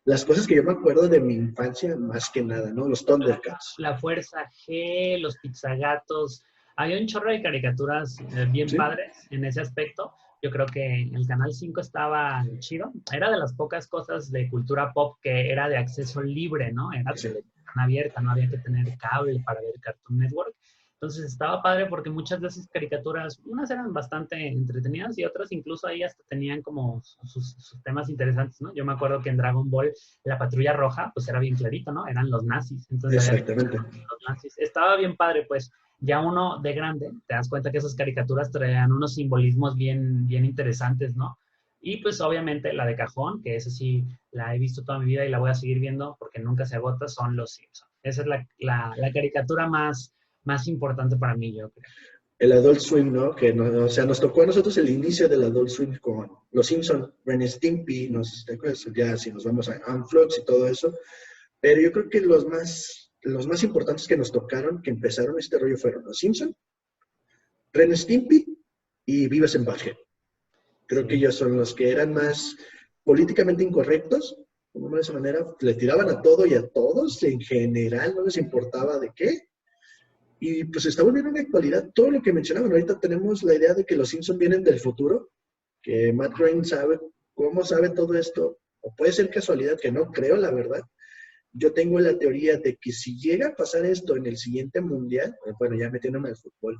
las cosas que yo me acuerdo de mi infancia más que nada, ¿no? Los Thundercats. La Fuerza G, los Pizzagatos. Había un chorro de caricaturas bien ¿Sí? padres en ese aspecto. Yo creo que el Canal 5 estaba chido. Era de las pocas cosas de cultura pop que era de acceso libre, ¿no? Era Sí. televisión abierta, no había que tener cable para ver Cartoon Network. Entonces estaba padre porque muchas de esas caricaturas, unas eran bastante entretenidas y otras incluso ahí hasta tenían como sus temas interesantes, ¿no? Yo me acuerdo que en Dragon Ball la Patrulla Roja, pues era bien clarito, ¿no? Eran los nazis. Entonces había que Exactamente. los nazis. Estaba bien padre, pues ya uno de grande, te das cuenta que esas caricaturas traían unos simbolismos bien interesantes, ¿no? Y pues obviamente la de cajón, que esa sí la he visto toda mi vida y la voy a seguir viendo porque nunca se agota, son Los Simpsons. Esa es la caricatura más importante para mí, yo creo. El Adult Swim, ¿no? Que o sea, nos tocó a nosotros el inicio del Adult Swim con Los Simpson, Ren Stimpy, ¿te acuerdas? Ya si nos vamos a Anflux y todo eso. Pero yo creo que los más importantes que nos tocaron, que empezaron este rollo, fueron Los Simpson, Ren Stimpy y Vives en Butthead. Creo que Sí. ellos son los que eran más políticamente incorrectos, como de esa manera, le tiraban a todo y a todos, en general, no les importaba de qué. Y pues está volviendo una actualidad. Todo lo que mencionaban ahorita, tenemos la idea de que los Simpsons vienen del futuro, que Matt Groening sabe cómo sabe todo esto, o puede ser casualidad, que no creo, la verdad. Yo tengo la teoría de que si llega a pasar esto en el siguiente mundial, bueno, ya metiéndome al fútbol,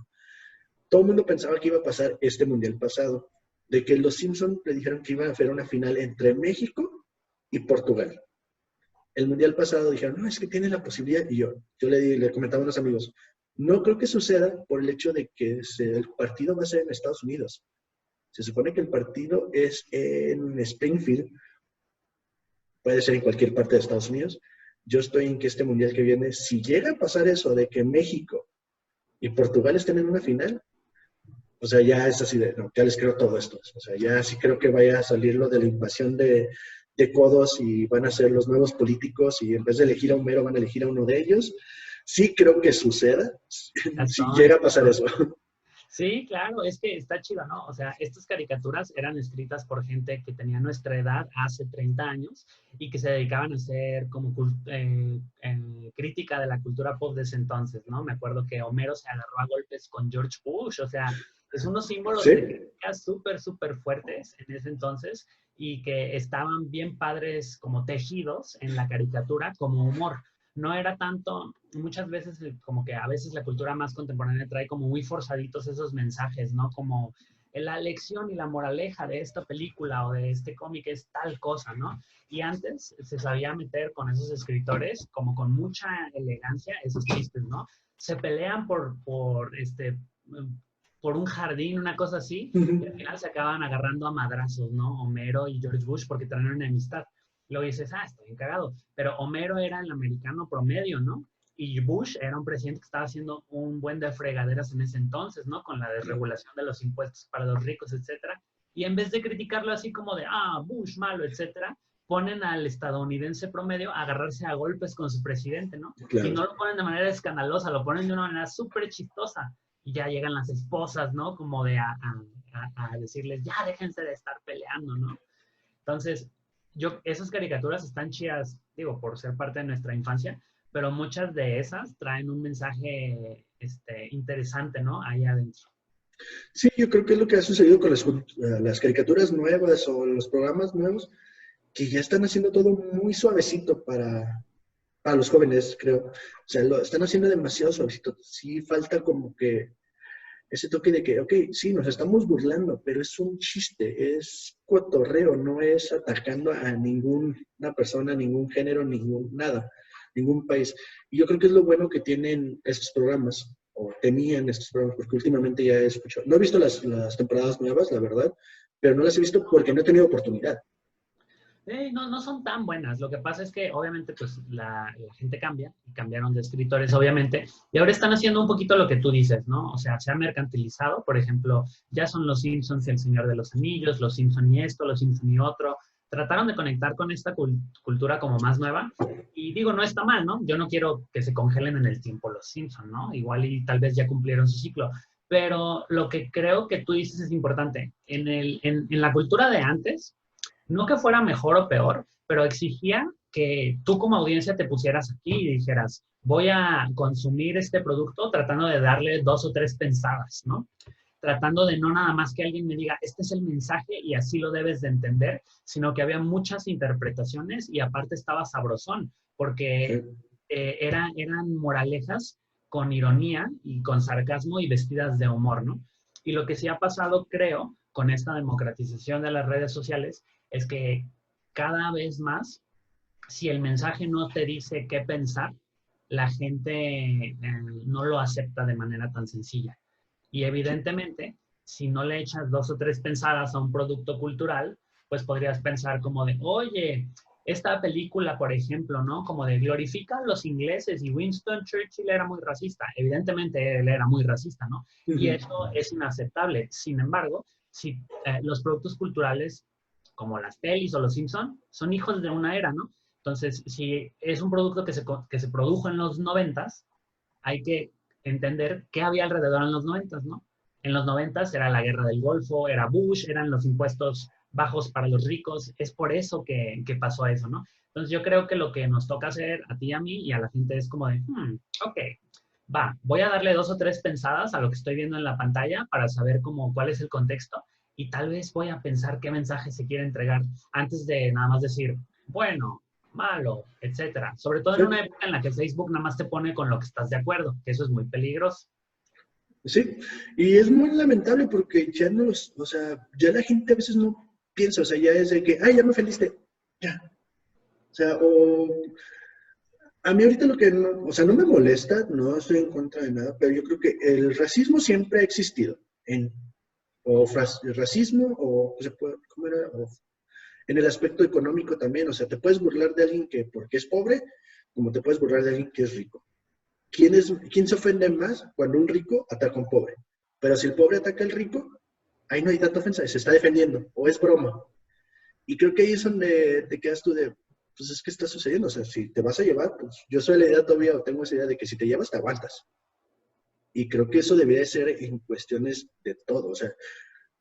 todo el mundo pensaba que iba a pasar este mundial pasado, de que los Simpsons le dijeron que iban a hacer una final entre México y Portugal. El mundial pasado dijeron, no, es que tiene la posibilidad, y yo le comentaba a unos amigos, no creo que suceda por el hecho de que el partido va a ser en Estados Unidos. Se supone que el partido es en Springfield, puede ser en cualquier parte de Estados Unidos. Yo estoy en que este mundial que viene, si llega a pasar eso de que México y Portugal estén en una final, o sea, ya es así de, no, ya les creo todo esto. O sea, ya sí creo que vaya a salir lo de la invasión de codos y van a ser los nuevos políticos y en vez de elegir a Homero van a elegir a uno de ellos. Sí creo que suceda, si Gastón. llega a pasar eso. Sí, claro, es que está chido, ¿no? O sea, estas caricaturas eran escritas por gente que tenía nuestra edad hace 30 años y que se dedicaban a hacer como crítica de la cultura pop de ese entonces, ¿no? Me acuerdo que Homero se agarró a golpes con George Bush, o sea, es unos símbolos Sí, de críticas súper fuertes en ese entonces y que estaban bien padres como tejidos en la caricatura como humor. No era tanto, muchas veces como que a veces la cultura más contemporánea trae como muy forzaditos esos mensajes, ¿no? Como la lección y la moraleja de esta película o de este cómic es tal cosa, ¿no? Y antes se sabía meter con esos escritores como con mucha elegancia esos chistes, ¿no? Se pelean por un jardín, una cosa así, y al final se acaban agarrando a madrazos, ¿no? Homero y George Bush porque traen una enemistad. Luego dices, está bien cagado. Pero Homero era el americano promedio, ¿no? Y Bush era un presidente que estaba haciendo un buen de fregaderas en ese entonces, ¿no? Con la desregulación de los impuestos para los ricos, etcétera. Y en vez de criticarlo así como de, Bush malo, etcétera, ponen al estadounidense promedio a agarrarse a golpes con su presidente, ¿no? Y claro. no lo ponen de manera escandalosa, lo ponen de una manera súper chistosa. Y ya llegan las esposas, ¿no? Como de a decirles, ya déjense de estar peleando, ¿no? Entonces, esas caricaturas están chidas, digo, por ser parte de nuestra infancia, pero muchas de esas traen un mensaje interesante, ¿no? Ahí adentro. Sí, yo creo que es lo que ha sucedido con las caricaturas nuevas o los programas nuevos, que ya están haciendo todo muy suavecito a los jóvenes, creo. O sea, lo están haciendo demasiado suavecito. Sí falta como que ese toque de que, ok, sí, nos estamos burlando, pero es un chiste, es cotorreo, no es atacando a ninguna persona, ningún género, ningún nada, ningún país. Y yo creo que es lo bueno que tienen estos programas, o tenían estos programas, porque últimamente ya he escuchado, no he visto las temporadas nuevas, la verdad, pero no las he visto porque no he tenido oportunidad. No, no son tan buenas. Lo que pasa es que obviamente pues la gente cambia y cambiaron de escritores obviamente y ahora están haciendo un poquito lo que tú dices, ¿no? O sea, se ha mercantilizado, por ejemplo, ya son los Simpsons y El Señor de los Anillos, los Simpson y esto, los Simpson y otro. Trataron de conectar con esta cultura como más nueva y digo, no está mal, ¿no? Yo no quiero que se congelen en el tiempo los Simpson, ¿no? Igual y tal vez ya cumplieron su ciclo. Pero lo que creo que tú dices es importante. En la cultura de antes, no que fuera mejor o peor, pero exigía que tú como audiencia te pusieras aquí y dijeras, voy a consumir este producto tratando de darle 2 o 3 pensadas, ¿no? Tratando de no nada más que alguien me diga, este es el mensaje y así lo debes de entender, sino que había muchas interpretaciones y aparte estaba sabrosón, porque Sí. eran moralejas con ironía y con sarcasmo y vestidas de humor, ¿no? Y lo que sí ha pasado, creo, con esta democratización de las redes sociales, es que cada vez más, si el mensaje no te dice qué pensar, la gente no lo acepta de manera tan sencilla. Y evidentemente, si no le echas 2 o 3 pensadas a un producto cultural, pues podrías pensar como de, oye, esta película, por ejemplo, ¿no? Como de glorifican los ingleses y Winston Churchill era muy racista. Evidentemente él era muy racista, ¿no? Y Ujú. eso es inaceptable. Sin embargo, si los productos culturales como las pelis o los Simpson son hijos de una era, ¿no? Entonces, si es un producto que se produjo en los 90s, hay que entender qué había alrededor en los 90s, ¿no? En los 90s era la guerra del Golfo, era Bush, eran los impuestos bajos para los ricos, es por eso que pasó eso, ¿no? Entonces yo creo que lo que nos toca hacer a ti y a mí y a la gente es como de, ok, va, voy a darle 2 o 3 pensadas a lo que estoy viendo en la pantalla para saber cómo, cuál es el contexto y tal vez voy a pensar qué mensaje se quiere entregar antes de nada más decir, bueno, malo, etcétera. Sobre todo en una Sí. época en la que Facebook nada más te pone con lo que estás de acuerdo, que eso es muy peligroso. Sí, y es muy lamentable porque ya no los, o sea, ya la gente a veces no piensa, o sea, ya es de que, ay, ya me ofendiste, ya. O sea, o a mí ahorita lo que no, o sea, no me molesta, no estoy en contra de nada, pero yo creo que el racismo siempre ha existido, en, racismo, o se puede, ¿cómo era? O en el aspecto económico también, o sea, te puedes burlar de alguien que porque es pobre, como te puedes burlar de alguien que es rico. ¿Quién se ofende más cuando un rico ataca a un pobre? Pero si el pobre ataca al rico, ahí no hay tanta ofensa, se está defendiendo, o es broma. Y creo que ahí es donde te quedas tú de, pues es que está sucediendo, o sea, si te vas a llevar, pues yo soy la idea todavía, o tengo esa idea de que si te llevas, te aguantas. Y creo que eso debería ser en cuestiones de todo, o sea,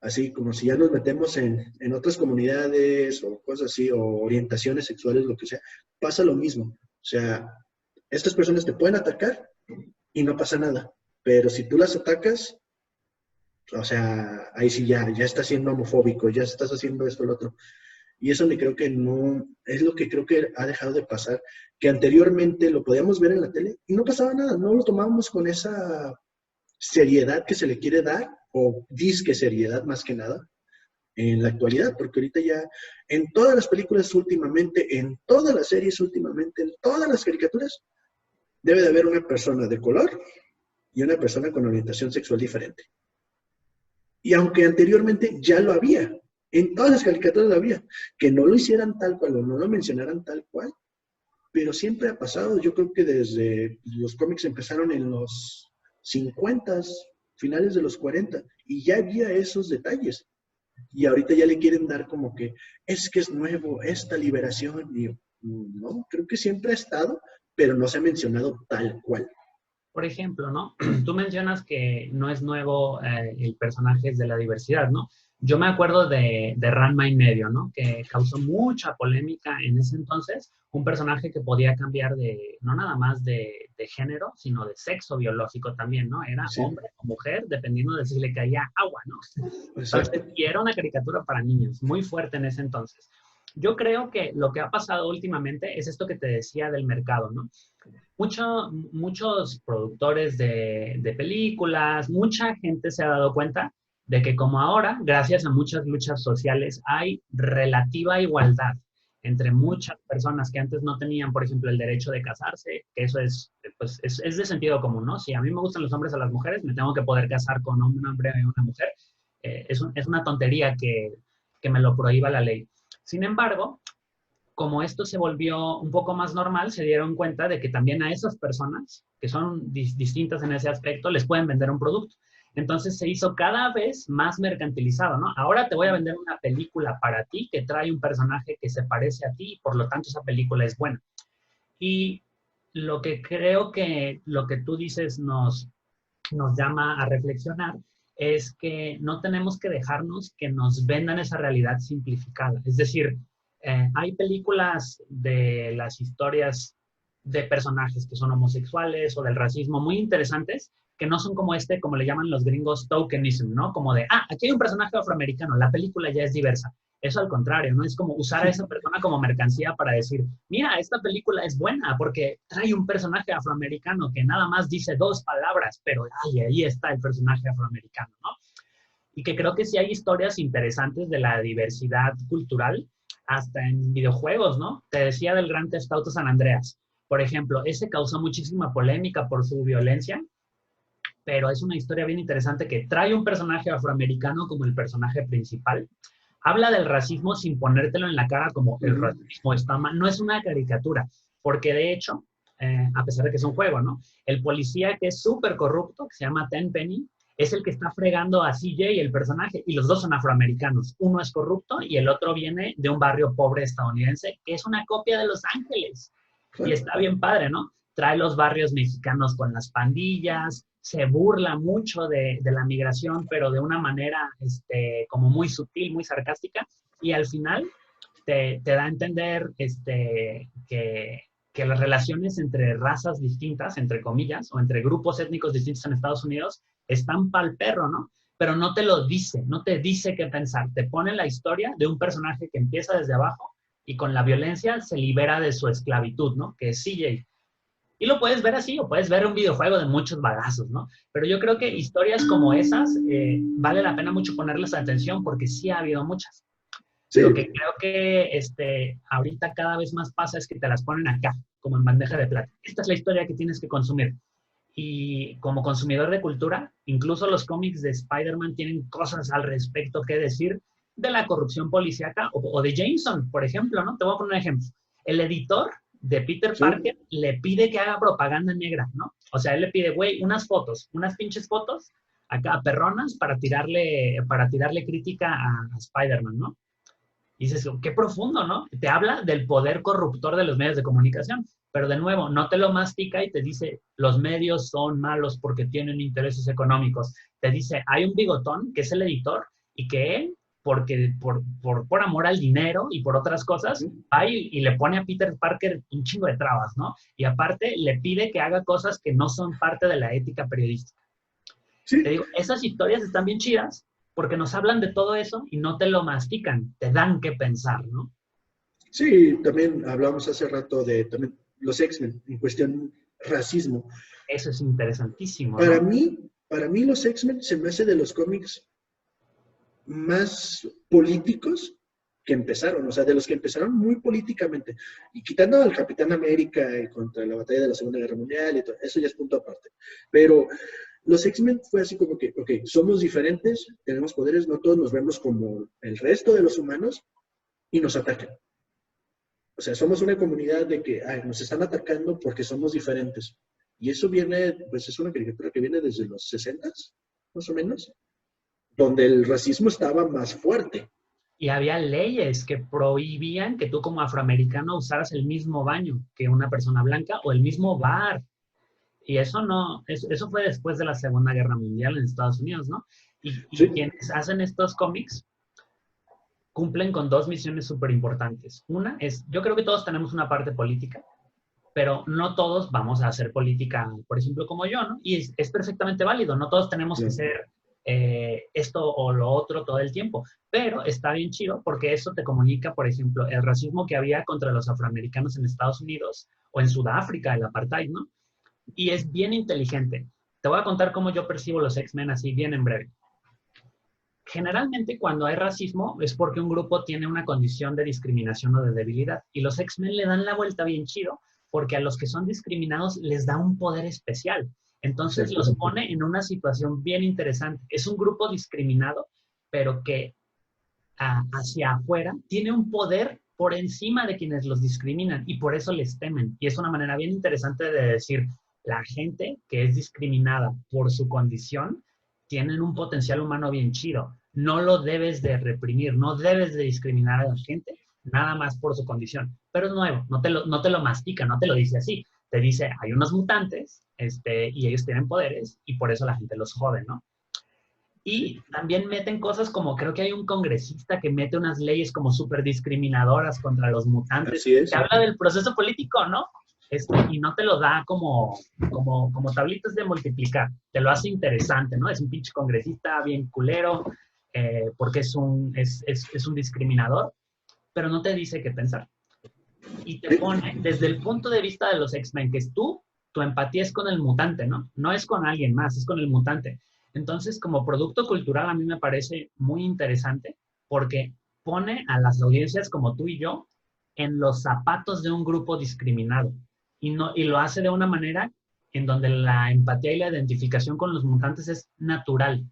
así como si ya nos metemos en otras comunidades o cosas así, o orientaciones sexuales, lo que sea, pasa lo mismo. O sea, estas personas te pueden atacar y no pasa nada. Pero si tú las atacas, o sea, ahí sí ya estás siendo homofóbico, ya estás haciendo esto o lo otro. Y eso me creo que no, es lo que creo que ha dejado de pasar, que anteriormente lo podíamos ver en la tele y no pasaba nada, no lo tomábamos con esa seriedad que se le quiere dar, o disque seriedad más que nada, en la actualidad, porque ahorita ya en todas las películas últimamente, en todas las series últimamente, en todas las caricaturas, debe de haber una persona de color y una persona con orientación sexual diferente. Y aunque anteriormente ya lo había, en todas las caricaturas lo había, que no lo hicieran tal cual o no lo mencionaran tal cual, pero siempre ha pasado. Yo creo que desde los cómics empezaron en los 50, finales de los 40, y ya había esos detalles. Y ahorita ya le quieren dar como que es nuevo, esta liberación. Y yo, no, creo que siempre ha estado, pero no se ha mencionado tal cual. Por ejemplo, ¿no? Tú mencionas que no es nuevo el personaje de la diversidad, ¿no? Yo me acuerdo de Ranma y medio, ¿no? Que causó mucha polémica en ese entonces, un personaje que podía cambiar de, no nada más de género, sino de sexo biológico también, ¿no? Era Sí, hombre o mujer, dependiendo de si le caía agua, ¿no? exacto. Entonces, y era una caricatura para niños, muy fuerte en ese entonces. Yo creo que lo que ha pasado últimamente es esto que te decía del mercado, ¿no? Muchos productores de películas, mucha gente se ha dado cuenta de que como ahora, gracias a muchas luchas sociales, hay relativa igualdad entre muchas personas que antes no tenían, por ejemplo, el derecho de casarse, que eso es, pues, es de sentido común, ¿no? Si a mí me gustan los hombres o las mujeres, me tengo que poder casar con un hombre y una mujer. Es una tontería que me lo prohíba la ley. Sin embargo, como esto se volvió un poco más normal, se dieron cuenta de que también a esas personas, que son distintas en ese aspecto, les pueden vender un producto. Entonces se hizo cada vez más mercantilizado, ¿no? Ahora te voy a vender una película para ti que trae un personaje que se parece a ti y por lo tanto esa película es buena. Y lo que creo que lo que tú dices nos llama a reflexionar es que no tenemos que dejarnos que nos vendan esa realidad simplificada. Es decir, hay películas de las historias de personajes que son homosexuales o del racismo muy interesantes que no son como como le llaman los gringos, tokenism, ¿no? Como de, aquí hay un personaje afroamericano, la película ya es diversa. Eso al contrario, ¿no? Es como usar a esa persona como mercancía para decir, mira, esta película es buena porque trae un personaje afroamericano que nada más dice 2 palabras, pero ay, ahí está el personaje afroamericano, ¿no? Y que creo que sí hay historias interesantes de la diversidad cultural, hasta en videojuegos, ¿no? Te decía del Grand Theft Auto San Andreas. Por ejemplo, ese causó muchísima polémica por su violencia, pero es una historia bien interesante que trae un personaje afroamericano como el personaje principal. Habla del racismo sin ponértelo en la cara como el racismo está mal. No es una caricatura, porque de hecho, a pesar de que es un juego, ¿no? El policía que es súper corrupto, que se llama Tenpenny, es el que está fregando a CJ, el personaje, y los dos son afroamericanos. Uno es corrupto y el otro viene de un barrio pobre estadounidense, que es una copia de Los Ángeles. Y está bien padre, ¿no? Trae los barrios mexicanos con las pandillas, se burla mucho de la migración, pero de una manera como muy sutil, muy sarcástica, y al final te da a entender que las relaciones entre razas distintas, entre comillas, o entre grupos étnicos distintos en Estados Unidos, están pa'l perro, ¿no? Pero no te lo dice, no te dice qué pensar. Te pone la historia de un personaje que empieza desde abajo y con la violencia se libera de su esclavitud, ¿no? Que es CJ. Y lo puedes ver así, o puedes ver un videojuego de muchos balazos, ¿no? Pero yo creo que historias como esas vale la pena mucho ponerles atención porque sí ha habido muchas. Sí. Lo que creo que ahorita cada vez más pasa es que te las ponen acá, como en bandeja de plata. Esta es la historia que tienes que consumir. Y como consumidor de cultura, incluso los cómics de Spider-Man tienen cosas al respecto que decir de la corrupción policíaca o de Jameson, por ejemplo, ¿no? Te voy a poner un ejemplo. El editor de Peter Parker le pide que haga propaganda negra, ¿no? O sea, él le pide, güey, unas pinches fotos acá perronas para tirarle crítica a Spider-Man, ¿no? Y dices, qué profundo, ¿no? Te habla del poder corruptor de los medios de comunicación, pero de nuevo, no te lo mastica y te dice, los medios son malos porque tienen intereses económicos. Te dice, hay un bigotón que es el editor y que él, porque por amor al dinero y por otras cosas, va y le pone a Peter Parker un chingo de trabas, ¿no? Y aparte le pide que haga cosas que no son parte de la ética periodística. Sí. Te digo, esas historias están bien chidas, porque nos hablan de todo eso y no te lo mastican, te dan que pensar, ¿no? Sí, también hablamos hace rato de también los X-Men, en cuestión racismo. Eso es interesantísimo, Para ¿no? mí los X-Men se me hace de los cómics más políticos que empezaron, o sea, de los que empezaron muy políticamente, y quitando al Capitán América contra la batalla de la Segunda Guerra Mundial y todo, eso ya es punto aparte, pero los X-Men fue así como que, ok, somos diferentes, tenemos poderes, no todos nos vemos como el resto de los humanos y nos atacan. O sea, somos una comunidad de que nos están atacando porque somos diferentes. Y eso viene, pues es una caricatura que viene desde los 60s, más o menos, donde el racismo estaba más fuerte. Y había leyes que prohibían que tú como afroamericano usaras el mismo baño que una persona blanca o el mismo bar. Y eso fue después de la Segunda Guerra Mundial en Estados Unidos, ¿no? Y sí. Quienes hacen estos cómics cumplen con 2 misiones súper importantes. Una es, yo creo que todos tenemos una parte política, pero no todos vamos a hacer política, por ejemplo, como yo, ¿no? Y es perfectamente válido, no todos tenemos que ser esto o lo otro todo el tiempo. Pero está bien chido porque eso te comunica, por ejemplo, el racismo que había contra los afroamericanos en Estados Unidos o en Sudáfrica, el apartheid, ¿no? Y es bien inteligente. Te voy a contar cómo yo percibo los X-Men así bien en breve. Generalmente cuando hay racismo es porque un grupo tiene una condición de discriminación o de debilidad. Y los X-Men le dan la vuelta bien chido porque a los que son discriminados les da un poder especial. Entonces los pone en una situación bien interesante. Es un grupo discriminado, pero que hacia afuera tiene un poder por encima de quienes los discriminan y por eso les temen. Y es una manera bien interesante de decir, la gente que es discriminada por su condición tienen un potencial humano bien chido. No lo debes de reprimir, no debes de discriminar a la gente nada más por su condición. Pero es nuevo, no te lo mastica, no te lo dice así. Te dice, hay unos mutantes y ellos tienen poderes y por eso la gente los jode, ¿no? Y también meten cosas como, creo que hay un congresista que mete unas leyes como súper discriminadoras contra los mutantes. Así es. Que habla del proceso político, ¿no? Y no te lo da como tablitas de multiplicar. Te lo hace interesante, ¿no? Es un pinche congresista bien culero, porque es un discriminador, pero no te dice qué pensar. Y te pone, desde el punto de vista de los X-Men, que es tu empatía es con el mutante, ¿no? No es con alguien más, es con el mutante. Entonces, como producto cultural, a mí me parece muy interesante porque pone a las audiencias como tú y yo en los zapatos de un grupo discriminado y lo hace de una manera en donde la empatía y la identificación con los mutantes es natural.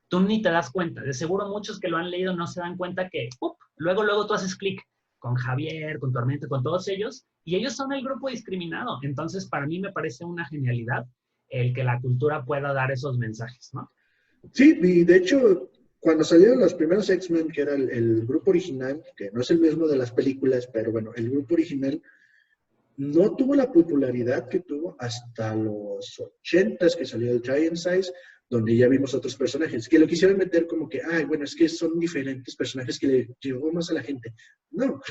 Tú ni te das cuenta. De seguro muchos que lo han leído no se dan cuenta que luego tú haces clic con Javier, con Tormenta, con todos ellos, y ellos son el grupo discriminado. Entonces, para mí me parece una genialidad el que la cultura pueda dar esos mensajes, ¿no? Sí, y de hecho, cuando salieron los primeros X-Men, que era el grupo original, que no es el mismo de las películas, pero bueno, el grupo original no tuvo la popularidad que tuvo hasta los 80s que salió el Giant Size, donde ya vimos otros personajes, que lo quisieron meter como que, ay, bueno, es que son diferentes personajes que le llegó más a la gente. No,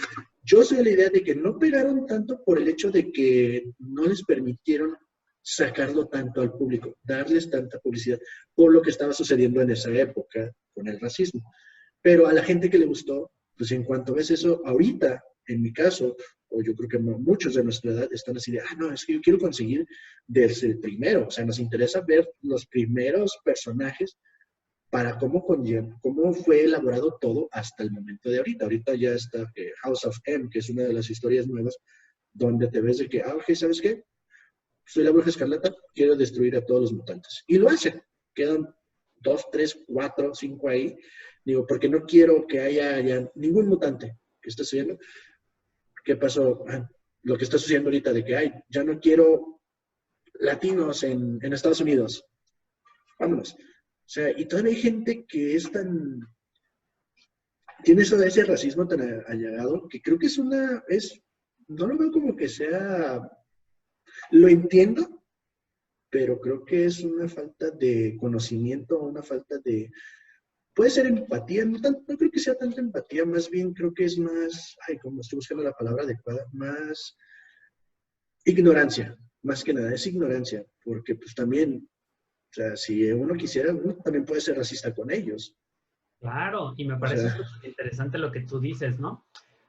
yo soy de la idea de que no pegaron tanto por el hecho de que no les permitieron sacarlo tanto al público, darles tanta publicidad por lo que estaba sucediendo en esa época con el racismo. Pero a la gente que le gustó, pues en cuanto ves eso, ahorita, en mi caso, o yo creo que muchos de nuestra edad están así de, no, es que yo quiero conseguir desde el primero, o sea, nos interesa ver los primeros personajes para cómo fue elaborado todo hasta el momento de ahorita. Ahorita ya está House of M, que es una de las historias nuevas, donde te ves de que, ok, ¿sabes qué? Soy la Bruja Escarlata, quiero destruir a todos los mutantes. Y lo hacen. Quedan 2, 3, 4, 5 ahí. Digo, porque no quiero que haya ya ningún mutante que esté sucediendo. ¿Qué pasó? Lo que está sucediendo ahorita de que ya no quiero latinos en Estados Unidos. Vámonos. O sea, y todavía hay gente que es tiene ese racismo tan allegado que creo que no lo veo como que sea, lo entiendo, pero creo que es una falta de conocimiento, una falta de, puede ser empatía, no creo que sea tanta empatía, más bien creo que es más, como estoy buscando la palabra adecuada, más ignorancia, más que nada, es ignorancia, porque pues también, o sea, si uno quisiera, uno también puede ser racista con ellos. Claro, y me parece interesante lo que tú dices, ¿no?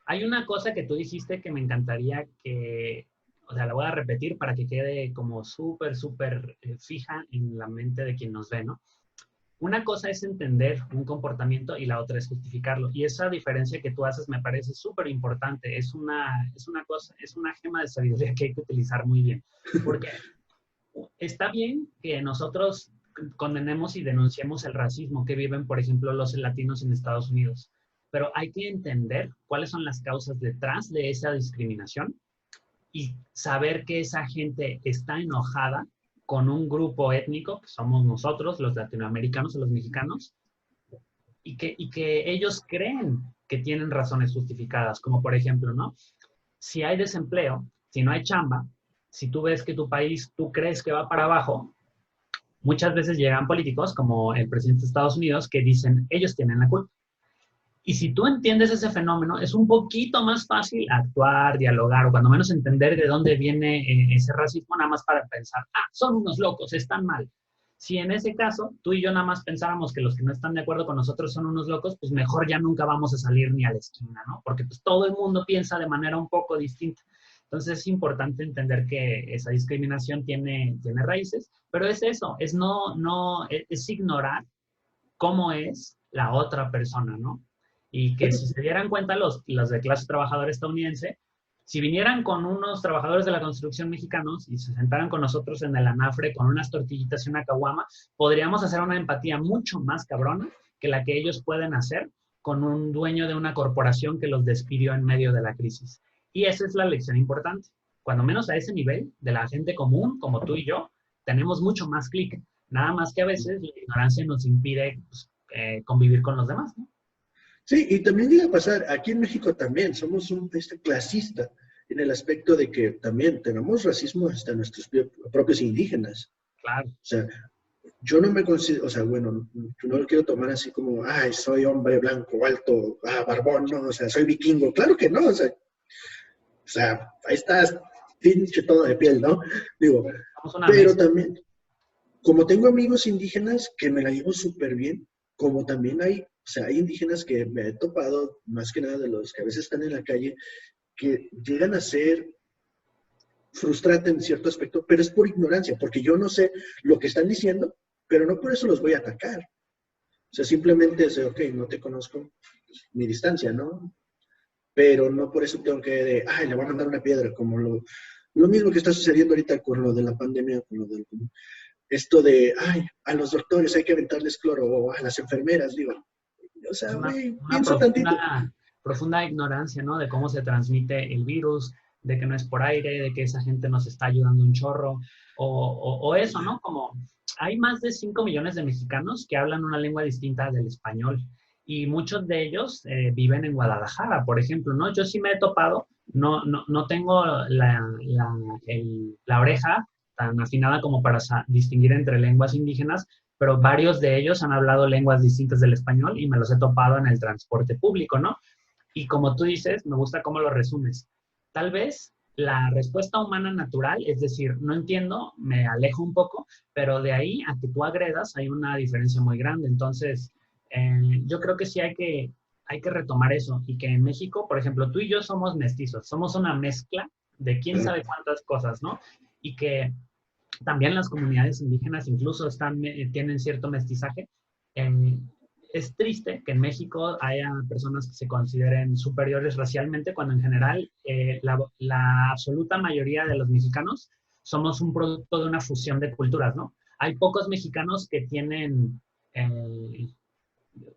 Hay una cosa que tú dijiste que me encantaría o sea, la voy a repetir para que quede como súper fija en la mente de quien nos ve, ¿no? Una cosa es entender un comportamiento y la otra es justificarlo. Y esa diferencia que tú haces me parece súper importante. Es una gema de sabiduría que hay que utilizar muy bien. Porque está bien que nosotros condenemos y denunciemos el racismo que viven, por ejemplo, los latinos en Estados Unidos. Pero hay que entender cuáles son las causas detrás de esa discriminación y saber que esa gente está enojada con un grupo étnico, que somos nosotros, los latinoamericanos o los mexicanos, y que ellos creen que tienen razones justificadas, como por ejemplo, ¿no? Si hay desempleo, si no hay chamba, si tú ves que tu país, tú crees que va para abajo, muchas veces llegan políticos, como el presidente de Estados Unidos, que dicen, ellos tienen la culpa. Y si tú entiendes ese fenómeno, es un poquito más fácil actuar, dialogar, o cuando menos entender de dónde viene ese racismo, nada más para pensar, son unos locos, están mal. Si en ese caso tú y yo nada más pensáramos que los que no están de acuerdo con nosotros son unos locos, pues mejor ya nunca vamos a salir ni a la esquina, ¿no? Porque pues todo el mundo piensa de manera un poco distinta. Entonces es importante entender que esa discriminación tiene raíces, pero es eso, es es ignorar cómo es la otra persona, ¿no? Y que si se dieran cuenta los de clase trabajadora estadounidense, si vinieran con unos trabajadores de la construcción mexicanos y se sentaran con nosotros en el anafre con unas tortillitas y una caguama, podríamos hacer una empatía mucho más cabrona que la que ellos pueden hacer con un dueño de una corporación que los despidió en medio de la crisis. Y esa es la lección importante. Cuando menos a ese nivel de la gente común, como tú y yo, tenemos mucho más clic. Nada más que a veces la ignorancia nos impide pues, convivir con los demás, ¿no? Sí, y también llega a pasar, aquí en México también somos un país clasista en el aspecto de que también tenemos racismo hasta nuestros propios indígenas. Claro. O sea, yo no me considero, o sea, bueno, no lo quiero tomar así como, ay, soy hombre blanco, alto, barbón, no, o sea, soy vikingo. Claro que no, o sea ahí estás, pinche todo de piel, ¿no? Digo, pero también, como tengo amigos indígenas que me la llevo súper bien, como también hay, o sea, hay indígenas que me he topado, más que nada de los que a veces están en la calle, que llegan a ser frustrantes en cierto aspecto, pero es por ignorancia, porque yo no sé lo que están diciendo, pero no por eso los voy a atacar. O sea, simplemente es, ok, no te conozco, pues, mi distancia, ¿no? Pero no por eso tengo que, ay, le voy a mandar una piedra, como lo mismo que está sucediendo ahorita con lo de la pandemia, con lo del, esto de, ay, a los doctores hay que aventarles cloro, o a las enfermeras, digo. O sea, güey, piensa tantito. Profunda ignorancia, ¿no? De cómo se transmite el virus, de que no es por aire, de que esa gente nos está ayudando un chorro, o eso, ¿no? Como hay más de 5 millones de mexicanos que hablan una lengua distinta del español y muchos de ellos viven en Guadalajara, por ejemplo, ¿no? Yo sí me he topado, no tengo la oreja tan afinada como para distinguir entre lenguas indígenas, pero varios de ellos han hablado lenguas distintas del español y me los he topado en el transporte público, ¿no? Y como tú dices, me gusta cómo lo resumes. Tal vez la respuesta humana natural, es decir, no entiendo, me alejo un poco, pero de ahí a que tú agredas hay una diferencia muy grande. Entonces, yo creo que sí hay que retomar eso y que en México, por ejemplo, tú y yo somos mestizos, somos una mezcla de quién sabe cuántas cosas, ¿no? Y que también las comunidades indígenas incluso tienen cierto mestizaje. Es triste que en México haya personas que se consideren superiores racialmente, cuando en general la absoluta mayoría de los mexicanos somos un producto de una fusión de culturas, ¿no? Hay pocos mexicanos que tienen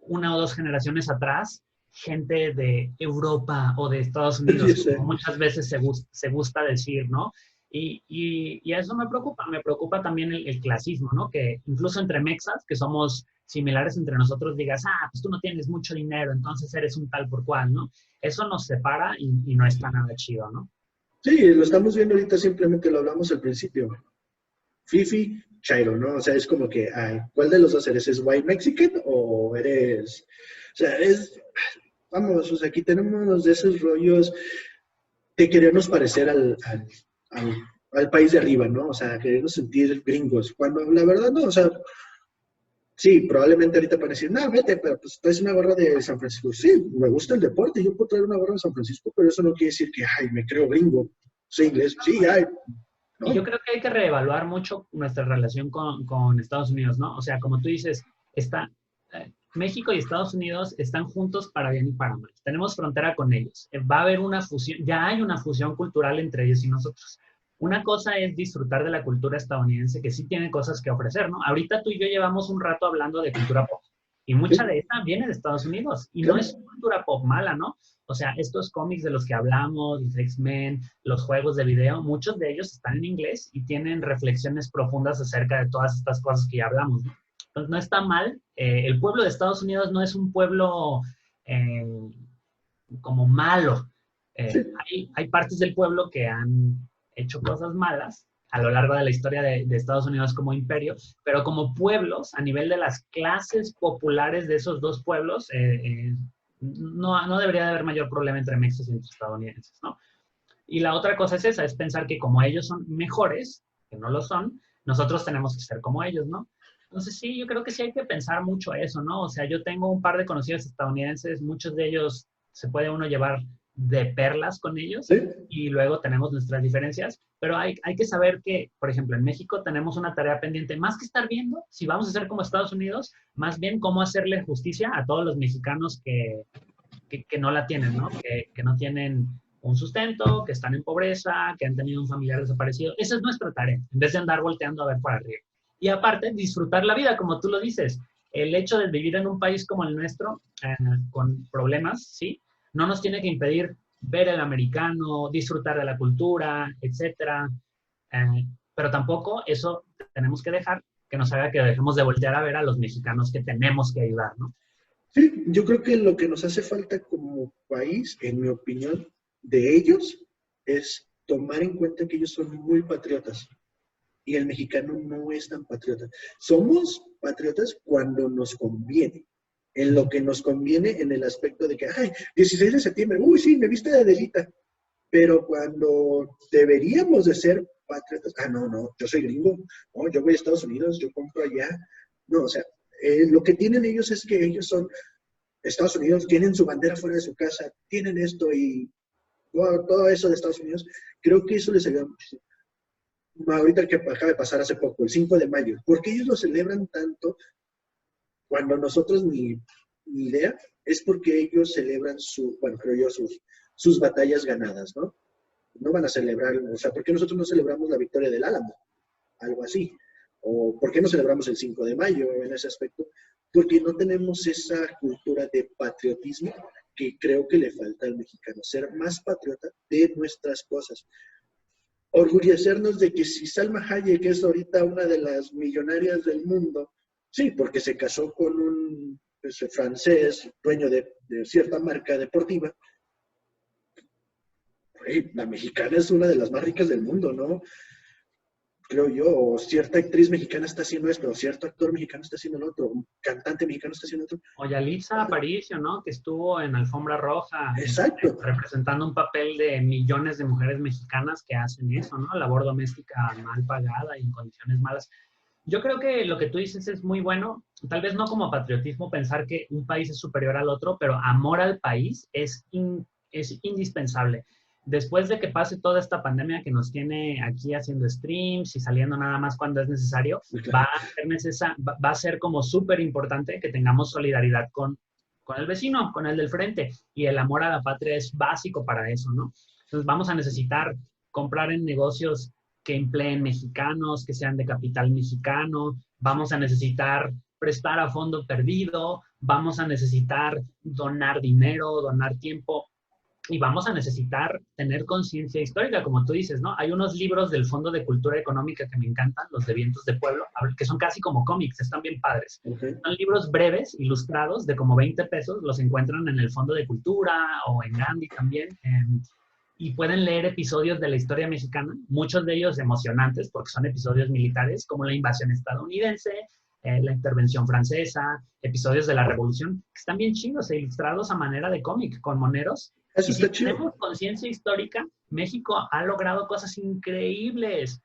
una o dos generaciones atrás gente de Europa o de Estados Unidos, como muchas veces se gusta decir, ¿no? Y eso me preocupa también el clasismo, ¿no? Que incluso entre mexas, que somos similares entre nosotros, digas, pues tú no tienes mucho dinero, entonces eres un tal por cual, ¿no? Eso nos separa y no está nada chido, ¿no? Sí, lo estamos viendo ahorita, simplemente lo hablamos al principio. Fifi, Chairo, ¿no? O sea, es como que, ay, ¿cuál de los dos eres? ¿Es white Mexican o eres...? O sea, vamos, o sea, aquí tenemos de esos rollos de querernos parecer al país de arriba, ¿no? O sea, querernos sentir gringos, cuando la verdad no, o sea, sí, probablemente ahorita van a decir, no, vete, pero pues traes una gorra de San Francisco. Sí, me gusta el deporte, yo puedo traer una gorra de San Francisco, pero eso no quiere decir que, ay, me creo gringo, sé inglés, sí, ay, ¿no? Y yo creo que hay que reevaluar mucho nuestra relación con Estados Unidos, ¿no? O sea, como tú dices, México y Estados Unidos están juntos para bien y para mal. Tenemos frontera con ellos. Va a haber una fusión, ya hay una fusión cultural entre ellos y nosotros. Una cosa es disfrutar de la cultura estadounidense, que sí tiene cosas que ofrecer, ¿no? Ahorita tú y yo llevamos un rato hablando de cultura pop, y mucha de esta viene de Estados Unidos, y no es cultura pop mala, ¿no? O sea, estos cómics de los que hablamos, los X-Men, los juegos de video, muchos de ellos están en inglés y tienen reflexiones profundas acerca de todas estas cosas que ya hablamos, ¿no? Entonces, no está mal. El pueblo de Estados Unidos no es un pueblo como malo. Hay partes del pueblo que han hecho cosas malas a lo largo de la historia de Estados Unidos como imperio, pero como pueblos, a nivel de las clases populares de esos dos pueblos, no debería de haber mayor problema entre mexicas y entre estadounidenses, ¿no? Y la otra cosa es esa, es pensar que como ellos son mejores, que no lo son, nosotros tenemos que ser como ellos, ¿no? Entonces sí, yo creo que sí hay que pensar mucho eso, ¿no? O sea, yo tengo un par de conocidos estadounidenses, muchos de ellos se puede uno llevar de perlas con ellos ¿Sí? y luego tenemos nuestras diferencias, pero hay que saber que, por ejemplo, en México tenemos una tarea pendiente, más que estar viendo si vamos a ser como Estados Unidos, más bien cómo hacerle justicia a todos los mexicanos que no la tienen, ¿no? Que no tienen un sustento, que están en pobreza, que han tenido un familiar desaparecido. Esa es nuestra tarea, en vez de andar volteando a ver para arriba. Y aparte, disfrutar la vida, como tú lo dices. El hecho de vivir en un país como el nuestro, con problemas, ¿sí? No nos tiene que impedir ver el americano, disfrutar de la cultura, etcétera. Pero tampoco eso tenemos que dejar que nos haga que dejemos de voltear a ver a los mexicanos que tenemos que ayudar, ¿no? Sí, yo creo que lo que nos hace falta como país, en mi opinión, de ellos, es tomar en cuenta que ellos son muy patriotas y el mexicano no es tan patriota. Somos patriotas cuando nos conviene, en lo que nos conviene en el aspecto de que, ay, 16 de septiembre, uy, sí, me viste de Adelita, pero cuando deberíamos de ser patriotas, ah, no, no, yo soy gringo, no, yo voy a Estados Unidos, yo compro allá, no, o sea, lo que tienen ellos es que ellos son Estados Unidos, tienen su bandera fuera de su casa, tienen esto y todo eso de Estados Unidos, creo que eso les ayuda muchísimo. Ahorita que acaba de pasar hace poco, el 5 de mayo, ¿por qué ellos lo celebran tanto cuando nosotros ni idea? Es porque ellos celebran bueno, creo yo, sus batallas ganadas, ¿no? No van a celebrar, o sea, ¿por qué nosotros no celebramos la victoria del Álamo? Algo así. ¿O por qué no celebramos el 5 de mayo en ese aspecto? Porque no tenemos esa cultura de patriotismo que creo que le falta al mexicano, ser más patriota de nuestras cosas. Orgullecernos de que si Salma Hayek es ahorita una de las millonarias del mundo, sí, porque se casó con un francés, dueño de cierta marca deportiva, la mexicana es una de las más ricas del mundo, ¿no? Creo yo, o cierta actriz mexicana está haciendo esto, o cierto actor mexicano está haciendo lo otro, un cantante mexicano está haciendo otro. O Yalitza Aparicio, ¿no? Que estuvo en Alfombra Roja Exacto. representando un papel de millones de mujeres mexicanas que hacen eso, ¿no? Labor doméstica mal pagada y en condiciones malas. Yo creo que lo que tú dices es muy bueno, tal vez no como patriotismo pensar que un país es superior al otro, pero amor al país es indispensable. Después de que pase toda esta pandemia que nos tiene aquí haciendo streams y saliendo nada más cuando es necesario, Claro. va a ser como súper importante que tengamos solidaridad con el vecino, con el del frente. Y el amor a la patria es básico para eso, ¿no? Entonces vamos a necesitar comprar en negocios que empleen mexicanos, que sean de capital mexicano, vamos a necesitar prestar a fondo perdido, vamos a necesitar donar dinero, donar tiempo y vamos a necesitar tener conciencia histórica, como tú dices, ¿no? Hay unos libros del Fondo de Cultura Económica que me encantan, los de Vientos de Pueblo, que son casi como cómics, están bien padres. Okay. Son libros breves, ilustrados, de como 20 pesos, los encuentran en el Fondo de Cultura o en Gandhi también. Y pueden leer episodios de la historia mexicana, muchos de ellos emocionantes, porque son episodios militares, como la invasión estadounidense, la intervención francesa, episodios de la Revolución, que están bien chidos e ilustrados a manera de cómic, con moneros. Eso Y si está chido. tenemos conciencia histórica, México ha logrado cosas increíbles.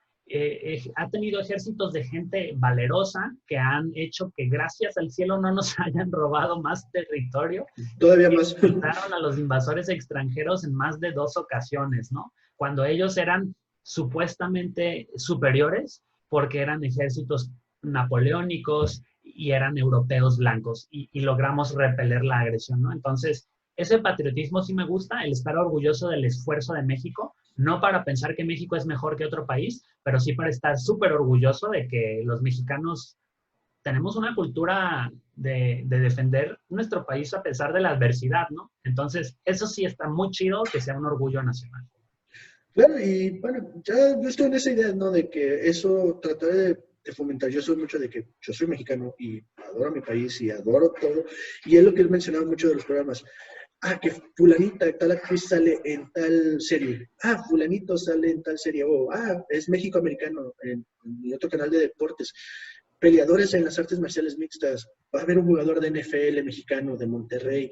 Ha tenido ejércitos de gente valerosa que han hecho que gracias al cielo no nos hayan robado más territorio. Todavía más. Enfrentaron a los invasores extranjeros en más de 2 ocasiones, ¿no? Cuando ellos eran supuestamente superiores porque eran ejércitos napoleónicos y eran europeos blancos y logramos repeler la agresión, ¿no? Entonces, ese patriotismo sí me gusta, el estar orgulloso del esfuerzo de México, no para pensar que México es mejor que otro país, pero sí para estar súper orgulloso de que los mexicanos tenemos una cultura de defender nuestro país a pesar de la adversidad, ¿no? Entonces, eso sí está muy chido que sea un orgullo nacional. Claro, y bueno, ya yo estoy en esa idea, ¿no? De que eso, tratar de fomentar, yo soy mucho de que yo soy mexicano y adoro mi país y adoro todo, y es lo que él mencionaba mucho de los programas. Ah, que fulanita, tal actriz sale en tal serie. Ah, fulanito sale en tal serie. O, es México americano en mi otro canal de deportes. Peleadores en las artes marciales mixtas. Va a haber un jugador de NFL mexicano, de Monterrey.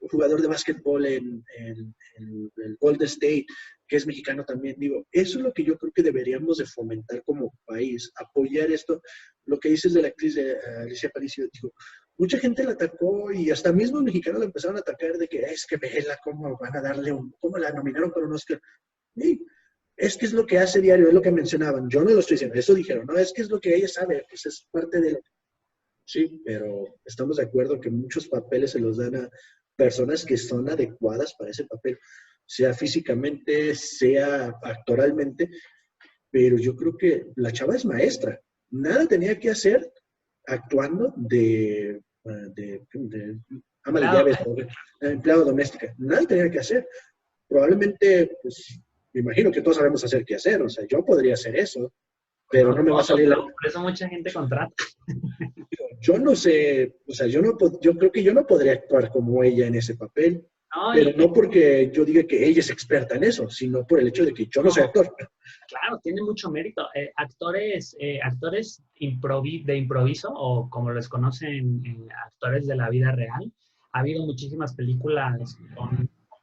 jugador de básquetbol en el Golden State, que es mexicano también. Digo, eso es lo que yo creo que deberíamos de fomentar como país, apoyar esto. Lo que dices de la actriz de Alicia Aparicio, digo, mucha gente la atacó y hasta mismo mexicanos la empezaron a atacar de que es que vela, ¿cómo van a darle cómo la nominaron para un Oscar? Sí, es que es lo que hace diario, es lo que mencionaban. Yo no lo estoy diciendo, eso dijeron, no, es que es lo que ella sabe, pues es parte de lo. Sí, pero estamos de acuerdo que muchos papeles se los dan a personas que son adecuadas para ese papel, sea físicamente, sea actoralmente, pero yo creo que la chava es maestra. Nada tenía que hacer actuando de ama de Claro, llaves, empleado doméstica. Nada tenía que hacer. Probablemente, pues, me imagino que todos sabemos hacer qué hacer. O sea, yo podría hacer eso, pero no no me va a todo, salir la. pero por eso mucha gente contrata. Yo no sé, o sea, yo creo que yo no podría actuar como ella en ese papel, No, pero no porque yo diga que ella es experta en eso, sino por el hecho de que yo no soy no, actor. claro, tiene mucho mérito. Actores de improviso, o como les conocen, actores de la vida real, ha habido muchísimas películas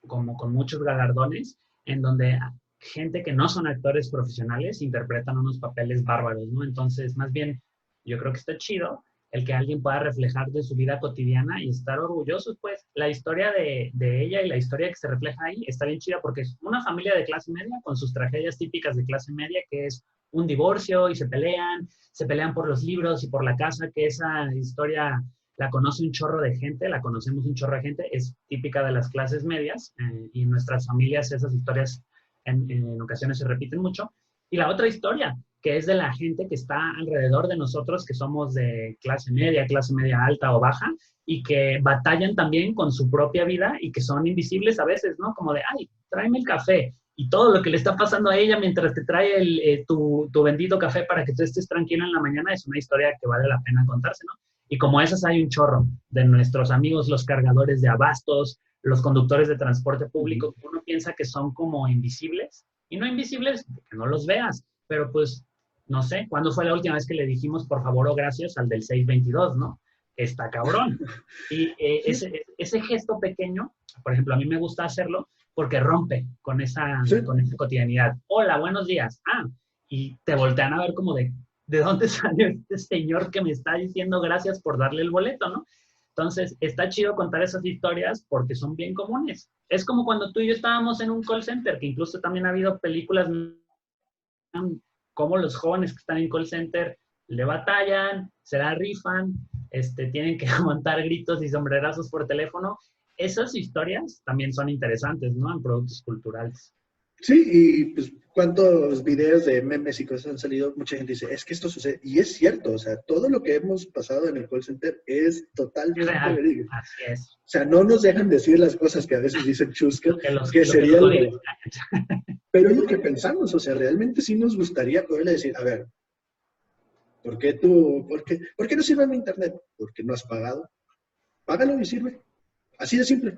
con muchos galardones en donde gente que no son actores profesionales interpretan unos papeles bárbaros, ¿no? Entonces, más bien, yo creo que está chido el que alguien pueda reflejar de su vida cotidiana y estar orgullosos, pues la historia de ella y la historia que se refleja ahí está bien chida porque es una familia de clase media con sus tragedias típicas de clase media, que es un divorcio y se pelean por los libros y por la casa, que esa historia la conoce un chorro de gente, la conocemos un chorro de gente, es típica de las clases medias y en nuestras familias esas historias en ocasiones se repiten mucho. Y la otra historia, que es de la gente que está alrededor de nosotros, que somos de clase media alta o baja, y que batallan también con su propia vida y que son invisibles a veces, ¿no? Como de, ay, tráeme el café. Y todo lo que le está pasando a ella mientras te trae tu bendito café para que tú estés tranquilo en la mañana es una historia que vale la pena contarse, ¿no? Y como esas hay un chorro de nuestros amigos, los cargadores de abastos, los conductores de transporte público, que uno piensa que son como invisibles, y no invisibles, que no los veas, pero pues no sé, ¿cuándo fue la última vez que le dijimos por favor o gracias al del 622, no? Está cabrón. Y Sí, ese gesto pequeño, por ejemplo, a mí me gusta hacerlo porque rompe sí. con esa cotidianidad. Hola, buenos días. Ah, y te voltean a ver como ¿de dónde salió este señor que me está diciendo gracias por darle el boleto, no? Entonces, está chido contar esas historias porque son bien comunes. Es como cuando tú y yo estábamos en un call center, que incluso también ha habido películas como los jóvenes que están en call center le batallan, se la rifan, tienen que aguantar gritos y sombrerazos por teléfono. Esas historias también son interesantes, ¿no? En productos culturales. Sí, y pues cuántos videos de memes y cosas han salido, mucha gente dice, es que esto sucede, y es cierto, o sea, todo lo que hemos pasado en el call center es Es totalmente real, verídico. así es. O sea, no nos dejan decir las cosas que a veces dicen chuscas, que Lo que los sería odia. pero es lo que pensamos, o sea, realmente sí nos gustaría poderle decir, a ver, ¿por qué no sirve mi internet? Porque no has pagado. Págalo y sirve. Así de simple.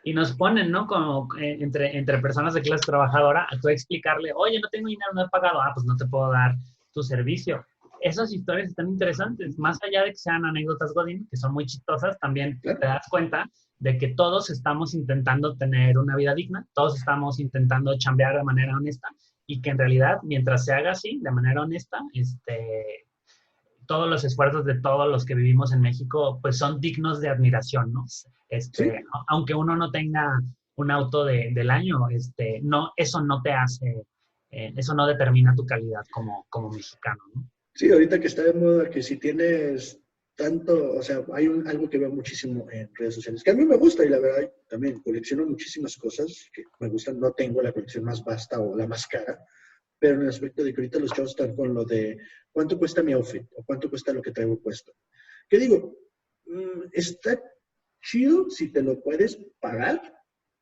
Y nos ponen, ¿no? Como entre personas de clase trabajadora, a tú explicarle, oye, no tengo dinero, no he pagado, ah, pues no te puedo dar tu servicio. Esas historias están interesantes, más allá de que sean anécdotas Godín, que son muy chistosas, también Claro. te das cuenta de que todos estamos intentando tener una vida digna, todos estamos intentando chambear de manera honesta, y que en realidad, mientras se haga así, de manera honesta, todos los esfuerzos de todos los que vivimos en México, pues son dignos de admiración, ¿no? Sí, Aunque uno no tenga un auto del año, no, eso no te hace, eso no determina tu calidad como mexicano, ¿no? sí, ahorita que está de moda, que si tienes tanto, o sea, hay algo que veo muchísimo en redes sociales, que a mí me gusta y la verdad también colecciono muchísimas cosas que me gustan, no tengo la colección más vasta o la más cara, pero en el aspecto de que ahorita los chavos están con lo de cuánto cuesta mi outfit o cuánto cuesta lo que traigo puesto. ¿Qué digo? Está chido si te lo puedes pagar,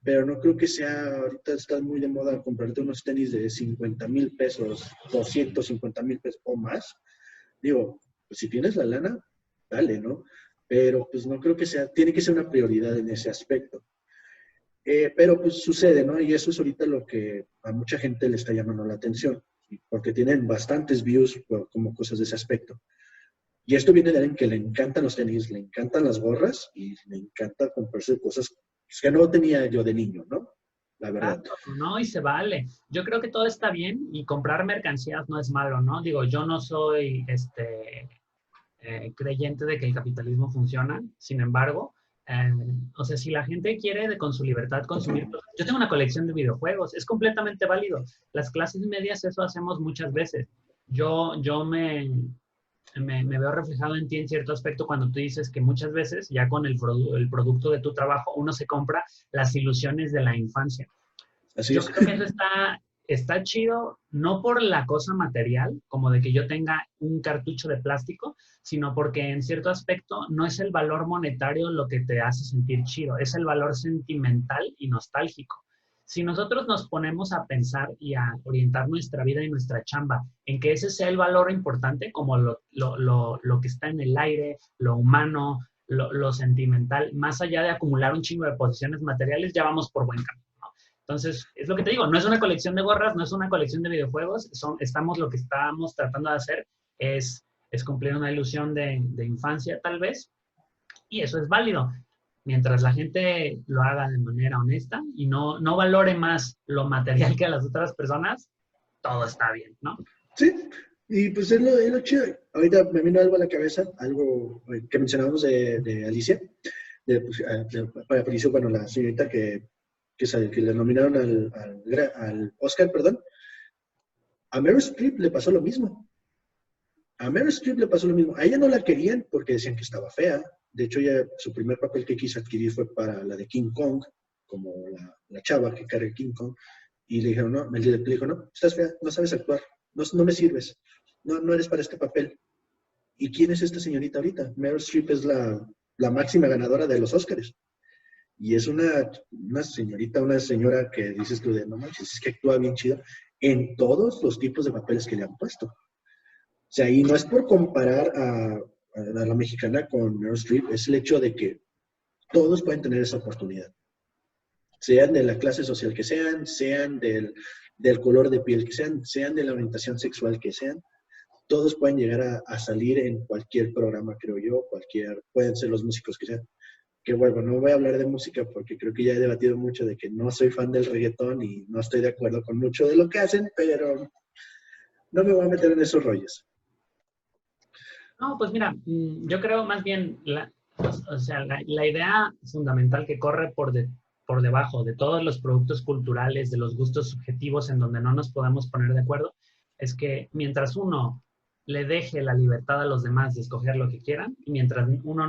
pero no creo que sea, ahorita está muy de moda comprarte unos tenis de 50,000 pesos, 250,000 pesos o más. Digo, pues si tienes la lana, dale, ¿no? Pero pues no creo que sea, tiene que ser una prioridad en ese aspecto. Pero pues sucede, ¿no? Y eso es ahorita lo que a mucha gente le está llamando la atención, porque tienen bastantes views como cosas de ese aspecto. Y esto viene de alguien que le encantan los tenis, le encantan las gorras y le encanta comprarse cosas pues, que no tenía yo de niño, ¿no? La verdad. Exacto, no, y se vale. Yo creo que todo está bien y comprar mercancías no es malo, ¿no? Digo, yo no soy creyente de que el capitalismo funciona, sin embargo, eh, o sea, si la gente quiere con su libertad consumir cosas, yo tengo una colección de videojuegos, es completamente válido. Las clases medias eso hacemos muchas veces. Yo me veo reflejado en ti en cierto aspecto cuando tú dices que muchas veces, ya con el producto de tu trabajo, uno se compra las ilusiones de la infancia. Así Yo es. creo que eso está chido, no por la cosa material, como de que yo tenga un cartucho de plástico, sino porque en cierto aspecto no es el valor monetario lo que te hace sentir chido, es el valor sentimental y nostálgico. Si nosotros nos ponemos a pensar y a orientar nuestra vida y nuestra chamba en que ese sea el valor importante, como lo que está en el aire, lo humano, lo sentimental, más allá de acumular un chingo de posiciones materiales, ya vamos por buen camino. Entonces, es lo que te digo, no es una colección de gorras, no es una colección de videojuegos, lo que estamos tratando de hacer es cumplir una ilusión de infancia tal vez, y eso es válido. Mientras la gente lo haga de manera honesta y no valore más lo material que a las otras personas, todo está bien, ¿no? Sí, y pues es lo chido. Ahorita me vino algo a la cabeza, algo que mencionábamos de Alicia, pues, apareció, bueno, la señorita que le nominaron al Oscar, perdón. A Meryl Streep le pasó lo mismo. A Meryl Streep le pasó lo mismo. A ella no la querían porque decían que estaba fea. De hecho, su primer papel que quiso adquirir fue para la de King Kong, como la chava que carga King Kong. Y le dijeron, no, el director le dijo, no, estás fea, no sabes actuar, no me sirves, no eres para este papel. ¿Y quién es esta señorita ahorita? Meryl Streep es la máxima ganadora de los Oscars. Y es una señorita, una señora que dices tú de, no manches, es que actúa bien chido en todos los tipos de papeles que le han puesto. O sea, y no es por comparar a la mexicana con Meryl Streep, es el hecho de que todos pueden tener esa oportunidad. Sean de la clase social que sean del color de piel que sean de la orientación sexual que sean, todos pueden llegar a salir en cualquier programa, creo yo, pueden ser los músicos que sean. Que bueno, no voy a hablar de música porque creo que ya he debatido mucho de que no soy fan del reggaetón y no estoy de acuerdo con mucho de lo que hacen, pero no me voy a meter en esos rollos. No, pues mira, yo creo más bien, o sea, la idea fundamental que corre por debajo de todos los productos culturales, de los gustos subjetivos en donde no nos podemos poner de acuerdo, es que mientras uno le deje la libertad a los demás de escoger lo que quieran, y mientras uno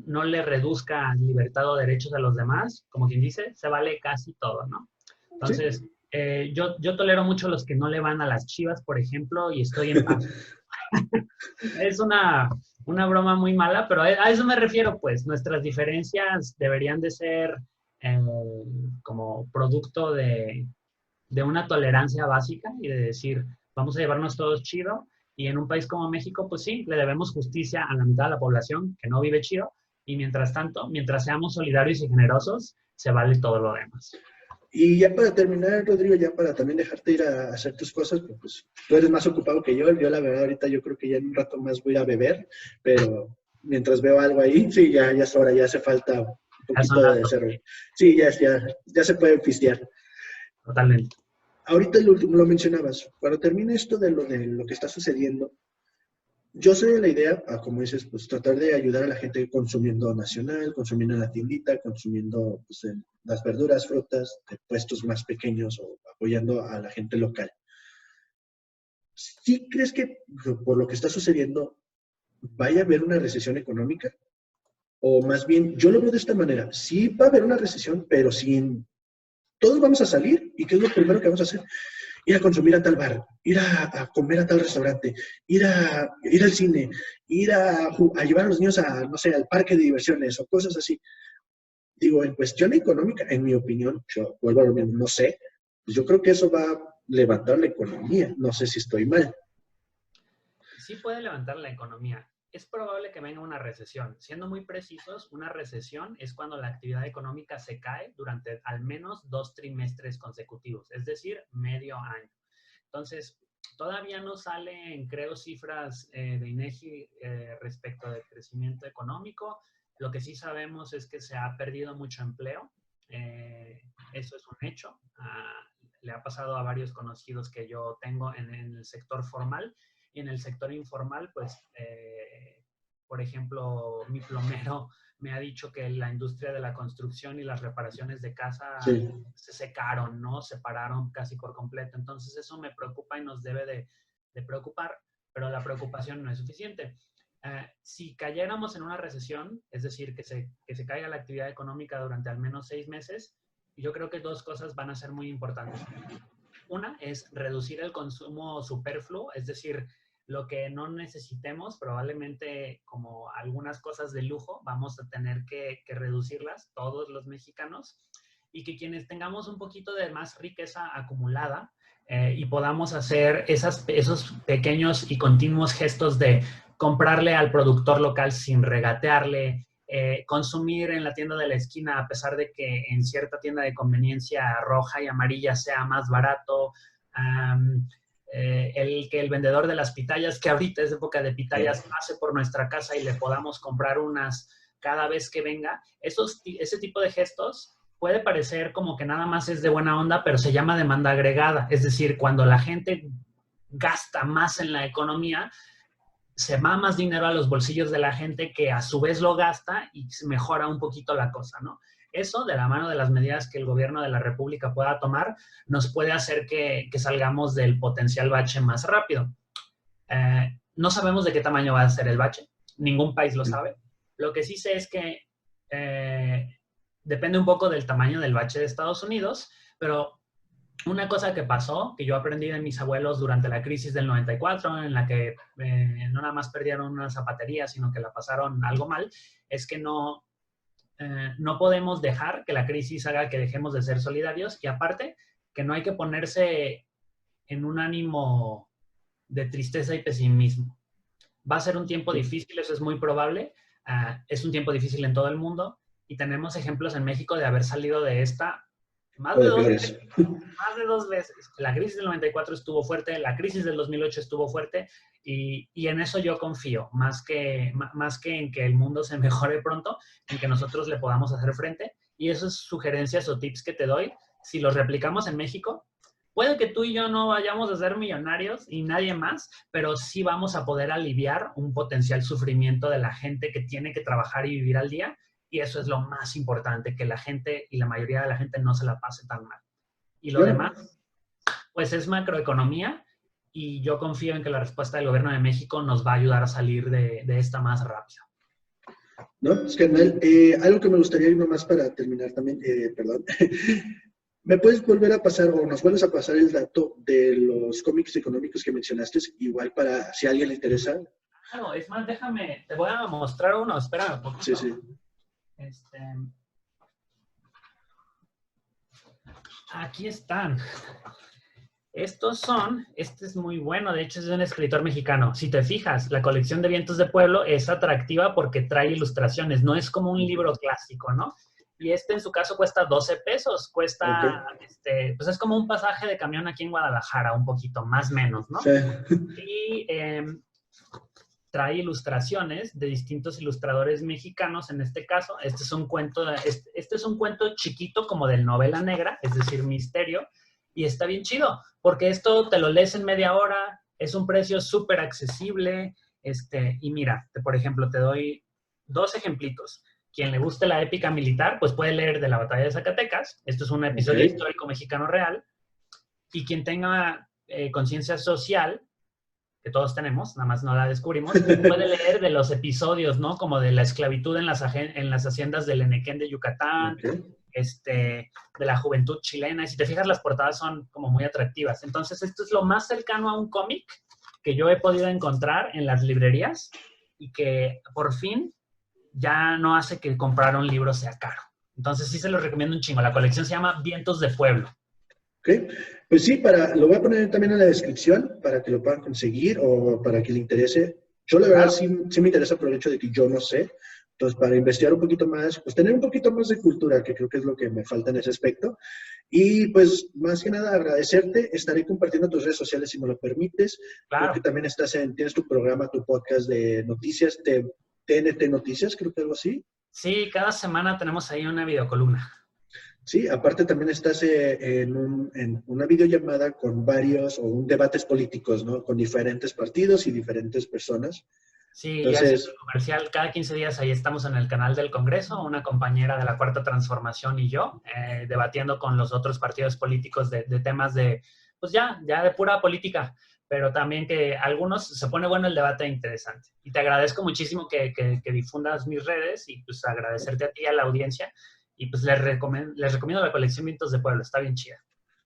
no le reduzca libertad o derechos a los demás, como quien dice, se vale casi todo, ¿no? ¿Sí? Entonces, yo tolero mucho los que no le van a las Chivas, por ejemplo, y estoy en paz. Es una broma muy mala, pero a eso me refiero, pues. Nuestras diferencias deberían de ser eh, como producto de una tolerancia básica y de decir, vamos a llevarnos todos chido. Y en un país como México, pues sí, le debemos justicia a la mitad de la población que no vive chido. Y mientras tanto, mientras seamos solidarios y generosos, se vale todo lo demás. Y ya para terminar, Rodrigo, ya para también dejarte ir a hacer tus cosas, pues tú eres más ocupado que yo la verdad ahorita yo creo que ya en un rato más voy a beber, pero mientras veo algo ahí, sí, ya es hora, ya hace falta un Ya son poquito las de dos, cerveza. Sí, ya se puede pistear. totalmente. Ahorita lo último lo mencionabas, cuando termine esto de lo que está sucediendo, yo soy de la idea, como dices, pues tratar de ayudar a la gente consumiendo nacional, consumiendo en la tiendita, consumiendo pues, las verduras, frutas de puestos más pequeños o apoyando a la gente local. ¿Sí crees que por lo que está sucediendo vaya a haber una recesión económica? O más bien, yo lo veo de esta manera, sí va a haber una recesión, pero sin... Todos vamos a salir y ¿qué es lo primero que vamos a hacer? Ir a consumir a tal bar, ir a comer a tal restaurante, ir al cine, a llevar a los niños no sé, al parque de diversiones o cosas así. Digo, en cuestión económica, en mi opinión, yo vuelvo a lo mismo, no sé, pues yo creo que eso va a levantar la economía. No sé si estoy mal. Sí puede levantar la economía. Es probable que venga una recesión. Siendo muy precisos, una recesión es cuando la actividad económica se cae durante al menos 2 trimestres consecutivos, es decir, medio año. Entonces, todavía no salen, creo, cifras de INEGI respecto del crecimiento económico. Lo que sí sabemos es que se ha perdido mucho empleo. Eso es un hecho. Le ha pasado a varios conocidos que yo tengo en el sector formal, y en el sector informal, pues, por ejemplo, mi plomero me ha dicho que la industria de la construcción y las reparaciones de casa Sí. se secaron, ¿no? Se pararon casi por completo. Entonces eso me preocupa y nos debe de preocupar, pero la preocupación no es suficiente. Si cayéramos en una recesión, es decir, que se caiga la actividad económica durante al menos 6 meses, yo creo que dos cosas van a ser muy importantes. Una es reducir el consumo superfluo, es decir, lo que no necesitemos, probablemente como algunas cosas de lujo, vamos a tener que reducirlas todos los mexicanos, y que quienes tengamos un poquito de más riqueza acumulada y podamos hacer esos pequeños y continuos gestos de comprarle al productor local sin regatearle, consumir en la tienda de la esquina a pesar de que en cierta tienda de conveniencia roja y amarilla sea más barato, que el vendedor de las pitayas, que ahorita es época de pitayas, pase por nuestra casa y le podamos comprar unas cada vez que venga. Ese tipo de gestos puede parecer como que nada más es de buena onda, pero se llama demanda agregada. Es decir, cuando la gente gasta más en la economía, se va más dinero a los bolsillos de la gente, que a su vez lo gasta, y se mejora un poquito la cosa, ¿no? Eso, de la mano de las medidas que el gobierno de la República pueda tomar, nos puede hacer que salgamos del potencial bache más rápido. No sabemos de qué tamaño va a ser el bache, ningún país lo sabe. Lo que sí sé es que depende un poco del tamaño del bache de Estados Unidos, pero una cosa que pasó, que yo aprendí de mis abuelos durante la crisis del 94, en la que no nada más perdieron una zapatería, sino que la pasaron algo mal, es que no podemos dejar que la crisis haga que dejemos de ser solidarios, y aparte, que no hay que ponerse en un ánimo de tristeza y pesimismo. Va a ser un tiempo difícil, eso es muy probable. Es un tiempo difícil en todo el mundo, y tenemos ejemplos en México de haber salido de esta más de 2 veces. La crisis del 94 estuvo fuerte, la crisis del 2008 estuvo fuerte, y en eso yo confío, más que en que el mundo se mejore pronto, en que nosotros le podamos hacer frente. Y esas sugerencias o tips que te doy, si los replicamos en México, puede que tú y yo no vayamos a ser millonarios y nadie más, pero sí vamos a poder aliviar un potencial sufrimiento de la gente que tiene que trabajar y vivir al día. Y eso es lo más importante, que la gente, y la mayoría de la gente, no se la pase tan mal. Y lo demás, pues es macroeconomía, y yo confío en que la respuesta del gobierno de México nos va a ayudar a salir de esta más rápido. No, es que algo que me gustaría ir nomás para terminar también, perdón. ¿Me puedes volver a pasar, o nos vuelves a pasar el dato de los cómics económicos que mencionaste? Igual para si a alguien le interesa. Claro, es más, déjame, te voy a mostrar uno, espérame un poquito. Sí, sí. Aquí están. Este es muy bueno, de hecho es de un escritor mexicano. Si te fijas, la colección de Vientos de Pueblo es atractiva porque trae ilustraciones, no es como un libro clásico, ¿no? Y en su caso cuesta 12 pesos, cuesta, pues es como un pasaje de camión aquí en Guadalajara, un poquito, más o menos, ¿no? Sí. Y trae ilustraciones de distintos ilustradores mexicanos. En este caso, este es un cuento chiquito, como de novela negra, es decir, misterio, y está bien chido, porque esto te lo lees en media hora, es un precio súper accesible, y mira, por ejemplo, te doy 2 ejemplitos. Quien le guste la épica militar, pues puede leer de la Batalla de Zacatecas. Esto es un episodio histórico mexicano real. Y quien tenga conciencia social, que todos tenemos, nada más no la descubrimos, puede leer de los episodios, ¿no? Como de la esclavitud en las haciendas del Enequén de Yucatán, de la juventud chilena. Y si te fijas, las portadas son como muy atractivas. Entonces, esto es lo más cercano a un cómic que yo he podido encontrar en las librerías, y que por fin ya no hace que comprar un libro sea caro. Entonces sí se los recomiendo un chingo. La colección se llama Vientos de Pueblo. Ok, pues sí, lo voy a poner también en la descripción para que lo puedan conseguir, o para que le interese. Yo la verdad sí me interesa por el hecho de que yo no sé. Entonces, para investigar un poquito más, pues tener un poquito más de cultura, que creo que es lo que me falta en ese aspecto. Y pues, más que nada, agradecerte. Estaré compartiendo tus redes sociales si me lo permites. Claro. Creo que también tienes tu programa, tu podcast de noticias, TNT Noticias, creo que algo así. Sí, cada semana tenemos ahí una videocolumna. Sí, aparte también estás en una videollamada con varios o un debates políticos, ¿no? Con diferentes partidos y diferentes personas. Sí, ya haciendo Entonces, el comercial, cada 15 días ahí estamos en el canal del Congreso, una compañera de la Cuarta Transformación y yo, debatiendo con los otros partidos políticos de temas de, pues ya de pura política, pero también que algunos se pone bueno el debate interesante. Y te agradezco muchísimo que difundas mis redes y pues agradecerte a ti y a la audiencia. Y pues les recomiendo la colección Vientos de Pueblo, está bien chida.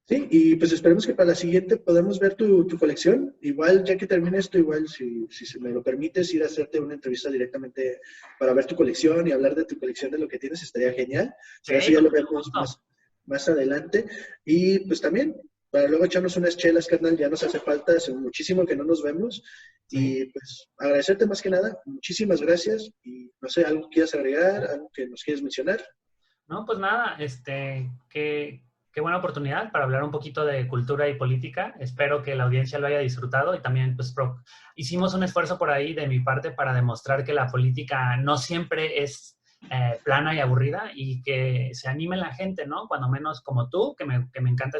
sí, y pues esperemos que para la siguiente podamos ver tu colección. Igual, ya que termine esto, igual, si se me lo permites, ir a hacerte una entrevista directamente para ver tu colección y hablar de tu colección, de lo que tienes, estaría genial. Pero eso Sí, ya con lo mucho vemos gusto. más adelante. Y pues también, para luego echarnos unas chelas, carnal, ya nos hace falta, hace muchísimo que no nos vemos. Sí. Y pues agradecerte más que nada, muchísimas gracias. Y no sé, algo que quieras agregar, algo que nos quieres mencionar. No, pues nada, qué buena oportunidad para hablar un poquito de cultura y política. Espero que la audiencia lo haya disfrutado y también pues hicimos un esfuerzo por ahí de mi parte para demostrar que la política no siempre es plana y aburrida y que se anime la gente, ¿no? Cuando menos como tú, que me encanta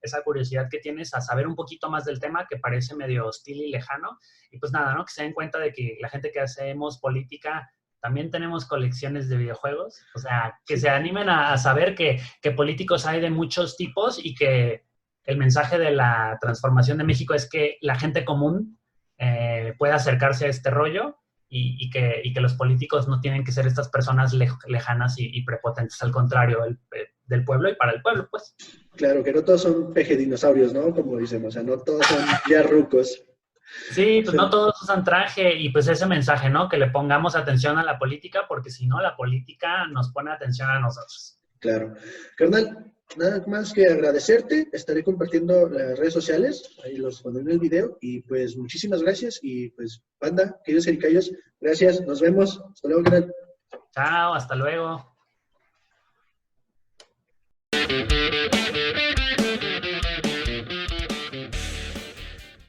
esa curiosidad que tienes a saber un poquito más del tema que parece medio hostil y lejano. Y pues nada, ¿no? Que se den cuenta de que la gente que hacemos política también tenemos colecciones de videojuegos, o sea, que Sí. se animen a saber que políticos hay de muchos tipos y que el mensaje de la transformación de México es que la gente común pueda acercarse a este rollo y que los políticos no tienen que ser estas personas lejanas y prepotentes, al contrario, del pueblo y para el pueblo, pues. Claro, que no todos son pejedinosaurios, ¿no? Como dicen, o sea, no todos son ya rucos. Sí, pues Sí, no todos usan traje y pues ese mensaje, ¿no? Que le pongamos atención a la política porque si no, la política nos pone atención a nosotros. claro. Carnal, nada más que agradecerte. Estaré compartiendo las redes sociales, ahí los pondré en el video. Y pues muchísimas gracias. Y pues, banda, queridos ericayos, gracias. Nos vemos. Hasta luego, carnal. Chao, hasta luego.